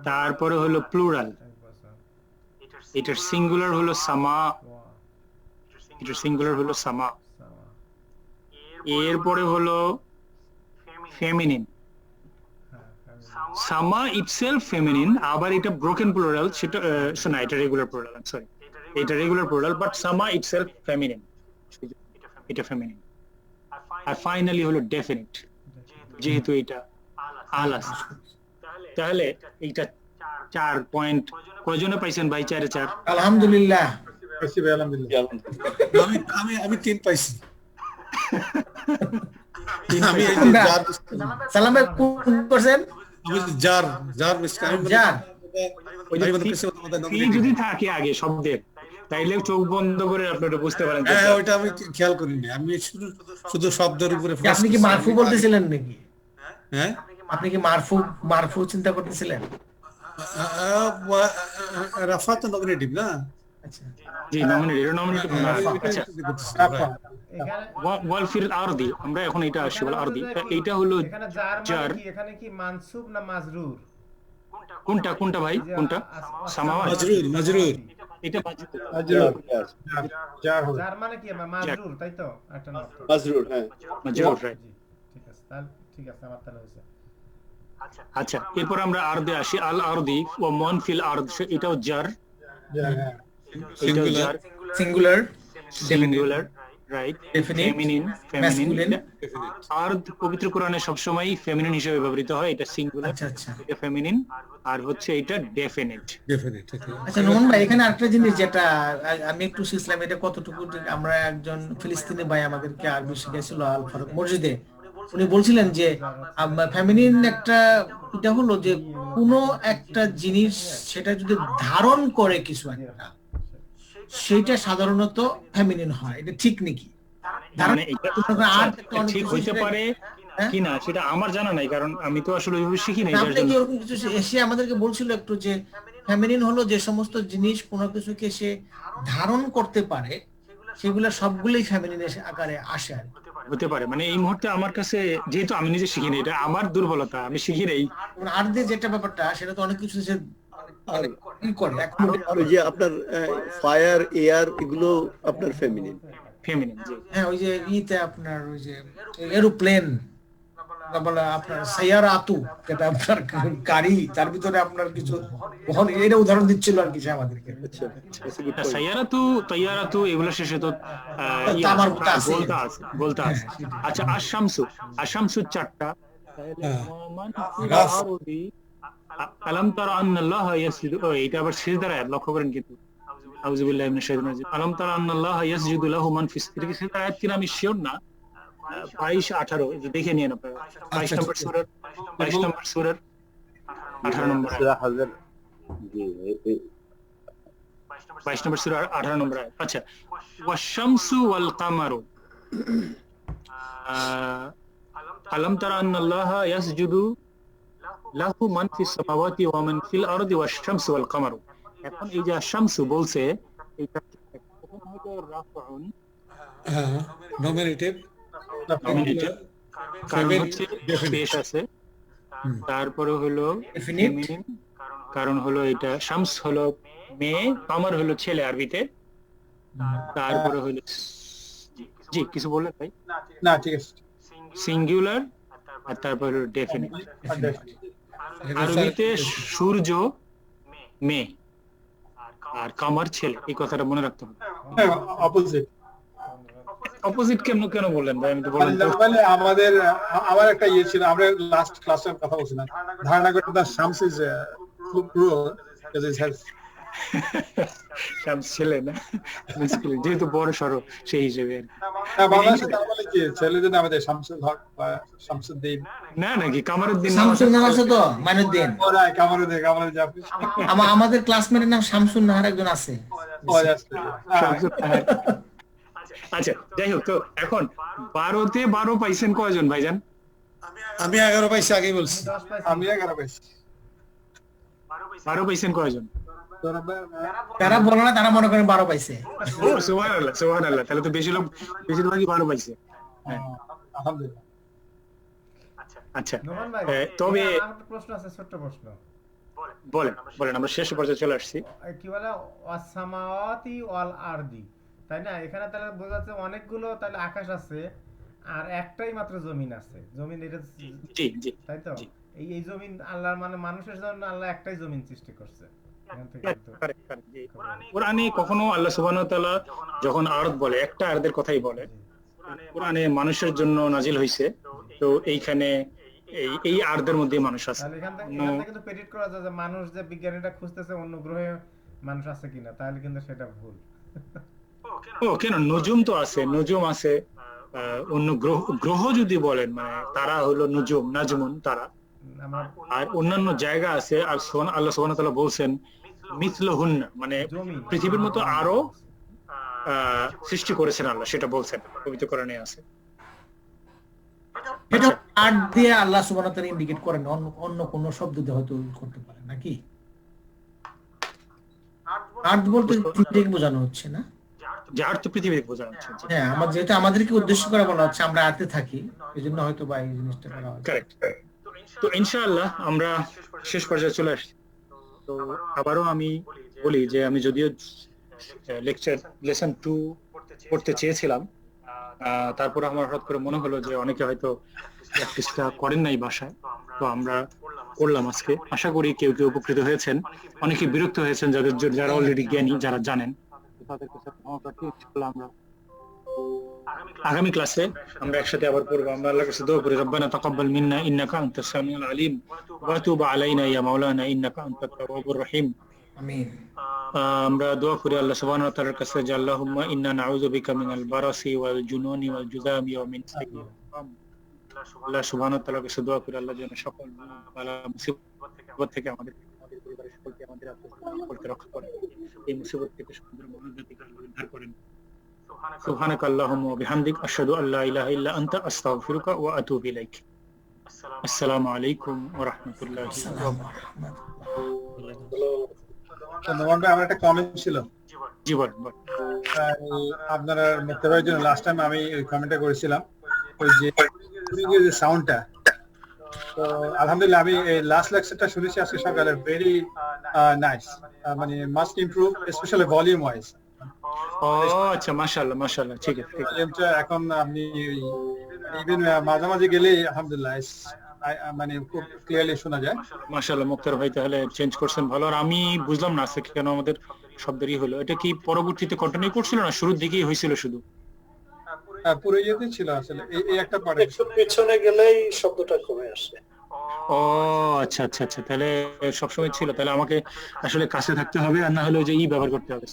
তারপরে হলো প্লুরাল, এটার সিঙ্গুলার হলো সামা, এটার সিঙ্গুলার হলো সামা। এরপরে হলো ফেমিনিন, সামা ইটসেলফ ফেমিনিন, আবার এটা ব্রোকেন প্লুরাল, সেটা না এটা রেগুলার প্লুরাল, সরি এটা রেগুলার প্লুরাল, বাট সামা ইটসেলফ ফেমিনিন, এটা ফেমিনিন। আর ফাইনালি হলো ডেফিনিট, যেহেতু এটা আল আছে। তাহলে এইটা 4 পয়েন্ট কয়জনে পাইছেন ভাই? 4 4 আলহামদুলিল্লাহ। পাইছি ভাই, আলহামদুলিল্লাহ। আমি 3 পাইছি। আমি এই যে জার সালাম ভাই কোন পারছেন? আমি জার মিস্টার জার ফি যদি থাকে আগে শব্দের, তাইলে চোখ বন্ধ করে আপনারা বুঝতে পারেন। হ্যাঁ ওইটা আমি খেয়াল করিনি, আমি শুধু শব্দের উপরে। আপনি কি মারফু বলতেছিলেন নাকি? হ্যাঁ আপনি কি মারফু চিন্তা করতেছিলেন? রাফা তো নমিনেটিভ না? আচ্ছা জি নমিনেটিভ। আচ্ছা ওয়াল ফিল আরদি, আমরা এখন এটা আসি ওয়াল আরদি। এইটা হলো এখানে জার মানে কি? এখানে কি মানসুব না মাজরুর? কোনটা ভাই? কোনটা? সামাওয়াত, মাজরুর। এটা জার হবে। জার মানে কি? মাজরুর, তাই তো? একটা না মাজরুর, হ্যাঁ মাজরুর, রাইট। ঠিক আছে, তাহলে ঠিক আছে, আমার তাহলে হয়েছে। আচ্ছা এরপর আমরা আরদে আসি। আল আরদি ও মন ফিল আরদ, এটাও জার, এটাও জার, সিঙ্গুলার, রাইট। ফেমিনিন, আরদ পবিত্র কোরআনে সবসময় ফেমিনিন হিসেবে ব্যবহৃত হয়, এটা সিঙ্গুলার, এটা ফেমিনিন। আর হচ্ছে এটা ডেফিনিট। আচ্ছা নোমান ভাই, এখানে আরেকটা জিনিস যেটা আমি একটু শিখলাম, এটা কতটুকু আমরা একজন ফিলিস্তিনি ভাই আমাদেরকে আরবি শিখেছিল আল ফারুক মসজিদে, উনি বলছিলেন যে ফেমিনিন একটা এটা হলো যে কোনো একটা জিনিস সেটা যদি ধারণ করে কিছু একটা, সেটা সাধারণত ফেমিনিন হয়। এটা ঠিক নাকি? মানে এটা ঠিক হইতে পারে কিনা সেটা আমার জানা নাই, কারণ আমি তো আসলে ওইভাবে শিখি নাই। আপনি কি এরকম কিছু এসে আমাদেরকে বলছিল একটু যে ফেমিনিন হলো যে সমস্ত জিনিস কোনো কিছুকে সে ধারণ করতে পারে, সেগুলো সবগুলোই ফেমিনিন আকারে আসে আর হতে পারে। মানে এই মুহূর্তে আমার কাছে, যেহেতু আমি নিজে শিখিনি, এটা আমার দুর্বলতা, আমি শিখি নাই। আর যেটা ব্যাপারটা সেটা তো অনেক কিছু যে করে আর ওই যে আপনার ফায়ার, এয়ার, এগুলো আপনার ফেমিনিন। জি হ্যাঁ, ওই যে ইতে আপনার ওই যে এরোপ্লেন বলে আপনার সাইয়ারাতু, যেটা আপনার গাড়ি, তার ভিতরে আপনার কিছু এটা উদাহরণ দিচ্ছিল আর কি আমাদেরকে। সাইয়ারাতু এগুলো শেষে তো বলতে আছে। আচ্ছা আশামসু 4টা। আলাম তারা আন্নাল্লাহা ইয়াসজুদু, এটা আবার সিজদার আয়াত, লক্ষ্য করেন কিন্তু। আউযু বিল্লাহি মিনাশ শাইতানির রাজিম। আলাম তারা আন্নাল্লাহা ইয়াসজুদু লাহু মান ফিস, এটা কি সিজদার আয়াত কিনা আমি শিওর না। 22-18 এই যে দেখে নিয়েন আপনারা। 22 নম্বর সূরার 18 নম্বর সূরা হাজর, জি 22 নম্বর সূরা 18 নম্বর আয়াত। আচ্ছা ওয়াশ-শামসু ওয়াল কামারু, আলাম তারা আন্নাল্লাহা ইয়াসজুদু লাহু মান ফিস সামাওয়াতি ওয়া মান ফিল আরদি ওয়াশ শামসু ওয়াল কামারু। এখন এই যে শামসু বলছে এটা প্রথম হলো রাফউন হ্যাঁ, নমিনেটিভ, nominative, কারণ হচ্ছে পেশ আছে, তারপরে হলো ফেমিনিন, কারণ হলো এটা শামস হলো মেয়ে, কামার হলো ছেলে আরবিতে, তারপরে হলো জি কিছু বললেন ভাই? না ঠিক আছে, সিঙ্গুলার, আর তারপর হলো ডেফিনিট। আরবিতে সূর্য মেয়ে আর কামার ছেলে, এই কথাটা মনে রাখতে হবে। অপোজিট। অপোজিট কেন বললেন ভাই? আমি তো বললাম মানে আমার একটা ইয়ে ছিল, আমরা লাস্ট ক্লাসের কথা বলছিলাম, ধারণা করতে দা শামস is plural because it has শামস ছেলে না, যেহেতু বড় সড়ো সেই হিসেবে আর কি। বাংলাদেশে তার মানে কি ছেলেদের নামে দেয় শামসুল হক বা শামসুদ্দিন, না নাকি কামারউদ্দিন শামসুন নাহার আছে তো, মাইনুদ্দিন। ওরাই কামারুদ্দিন জাফরি। আমাদের ক্লাসমেটের নাম শামসুন নাহার একজন আছে। আচ্ছা যাই হোক, তো এখন 12-তে 12 পাইছেন কয়জন ভাইজান? আমি 11 পাইছি, আগেই বলছি। আমি 11 পাইছি। 12 পাইছেন কয়জন? তারা বলো না, তারা মনে করেন 12 পাইছে। ও সুবহানাল্লাহ সুবহানাল্লাহ, তাহলে তো বেশিরভাগই 12 পাইছে। হ্যাঁ আলহামদুলিল্লাহ। আচ্ছা নোমান ভাই, তবে আমার একটা প্রশ্ন আছে, ছোট্ট প্রশ্ন। বলেন, আমরা শেষ পর্যায়ে চলে আসছি। কি বলে ওয়াসসামাওয়াতি ওয়াল আরদি, তাই না? এখানে তাহলে বোঝা যাচ্ছে অনেকগুলো তাহলে আকাশ আছে আর একটাই মাত্র জমিন আছে। জমিন এটা জি জি, তাই তো? এই জমিন আল্লাহর মানে মানুষের জন্য আল্লাহ একটাই জমিন সৃষ্টি করছে। কোরআনে কখনো আল্লাহ সুবহানাহু ওয়া তাআলা যখন আরদ বলে, একটা আরদের কথাই বলে, কোরআনে মানুষের জন্য নাজিল হইছে, তো এইখানে এই আরদের মধ্যে মানুষ আছে। তাহলে এখান থেকে কিন্তু প্রেডিক্ট করা যায় যে মানুষ যে বিজ্ঞানীরা খুঁজতেছে অন্য গ্রহে মানুষ আছে কিনা, তাহলে কিন্তু সেটা ভুল। কেন? নজুম তো আছে, নজুম আছে, অন্য গ্রহ যদি বলেন মানে তারা হলো নজুম, নাজমুন তারা, আর অন্যান্য জায়গা আছে। আর আল্লাহ সুবহানাহু ওয়া তাআলা বলছেন মিথলুহুন্না, মানে পৃথিবীর মতো আরো সৃষ্টি করেছেন আল্লাহ, সেটা বলছেন পবিত্র কোরআনে আছে। এটা আর্ট দিয়ে আল্লাহ সুবহানাহু ওয়া তাআলা ইন্ডিকেট করেন, অন্য কোন শব্দ দিয়ে হয়তো করতে পারে নাকি? আর্ট বলতে পৃথিবীকে বোঝানো হচ্ছে না? যার তো পৃথিবীকে বোঝানো হচ্ছে। হ্যাঁ, যেহেতু আমাদেরকে উদ্দেশ্য করে বলা হচ্ছে, আমরা আর্টে থাকি, এজন্য হয়তো বা এই জিনিসটা করা হয়। কারেক্ট। তো ইনশাআল্লাহ আমরা শেষ পর্যায়ে চলে আসছি। তো আবারও আমি বলি যে আমি যদিও লেসন 2 পড়তে চেয়েছিলাম, তারপর আমার হঠাৎ করে মনে হলো যে অনেকে হয়তো প্র্যাকটিসটা করেন নাই বাসায়, তো আমরা করলাম আজকে। আশা করি কেউ উপকৃত হয়েছেন, অনেকে বিরক্ত হয়েছেন যারা অলরেডি জ্ঞানী, যারা জানেন। আমরা আগামী ক্লাসে আমরা একসাথে আবার পড়বো। আমরা আল্লাহর কাছে দোয়া করি, রব্বানা তাকাব্বাল মিন্না ইন্নাকা আনতাস সামিউল আলিম ওয়া তুব আলাইনা ইয়া মাওলানা ইন্নাকা আনতাত তাওয়াবুর রহিম। আমিন। আমরা দোয়া করি আল্লাহ সুবহানাহু ওয়া তাআলার কাছে যে আল্লাহুম্মা ইন্না নাউযু বিকা মিনাল বারাসি ওয়াল জুনুনি ওয়াল জুযামি ওয়া মিন সাইয়্যিল আম। আল্লাহ সুবহানাহু ওয়া তাআলার কাছে দোয়া করি আল্লাহ যেন সকল বালা মুসিবত থেকে আমাদের পরিবারের সকলকে, আমাদের আত্মীয়স্বজনকে রক্ষা করেন, এই মুসিবত থেকে সুন্দর মনোজাতিকে উদ্ধার করেন। সুবহানাকা আল্লাহুম্মা ওয়া বিহামদিক আশহাদু আল্লা ইলাহা ইল্লা আনতা আস্তাগফিরুকা ওয়া আতুবু ইলাইক। আসসালামু আলাইকুম ওয়া রাহমাতুল্লাহি ওয়া বারাকাতুহু। নোমান ভাই, আমার একটা কমেন্ট ছিল। জি বল। আপনারা মুক্তাবের জন্য লাস্ট টাইম আমি ওই কমেন্টটা করেছিলাম, ওই যে সাউন্ডটা। তো আলহামদুলিল্লাহ আমি এই লাস্ট লেকচারটা শুনেছি আজকে সকালে, ভেরি নাইস, মানে must improve, specially volume wise. ও আচ্ছা, মাশাআল্লাহ মাশাআল্লাহ, ঠিক আছে। ভলিউমটা এখন আপনি ইভেন মাঝামাঝি গেলেই আলহামদুলিল্লাহ মানে খুব ক্লিয়ারলি শোনা যায়। মাশাআল্লাহ, মুক্তার ভাই তাহলে চেঞ্জ করছেন, ভালো। আর আমি বুঝলাম না আজকে কেন আমাদের শব্দেরই হলো। এটা কি পরবর্তীতে কন্টিনিউ করছিল না শুরুর দিকেই হয়েছিল শুধু? পুরো ইয়েতে ছিল আসলে, এই একটা পার্ট একটু পিছনে গেলেই শব্দটা কমে আসে। ও আচ্ছা আচ্ছা আচ্ছা, তাহলে সবসময় ছিল। তাহলে আমাকে আসলে কাছে থাকতে হবে, আর না হলে ওই যে ব্যবহার করতে হবে।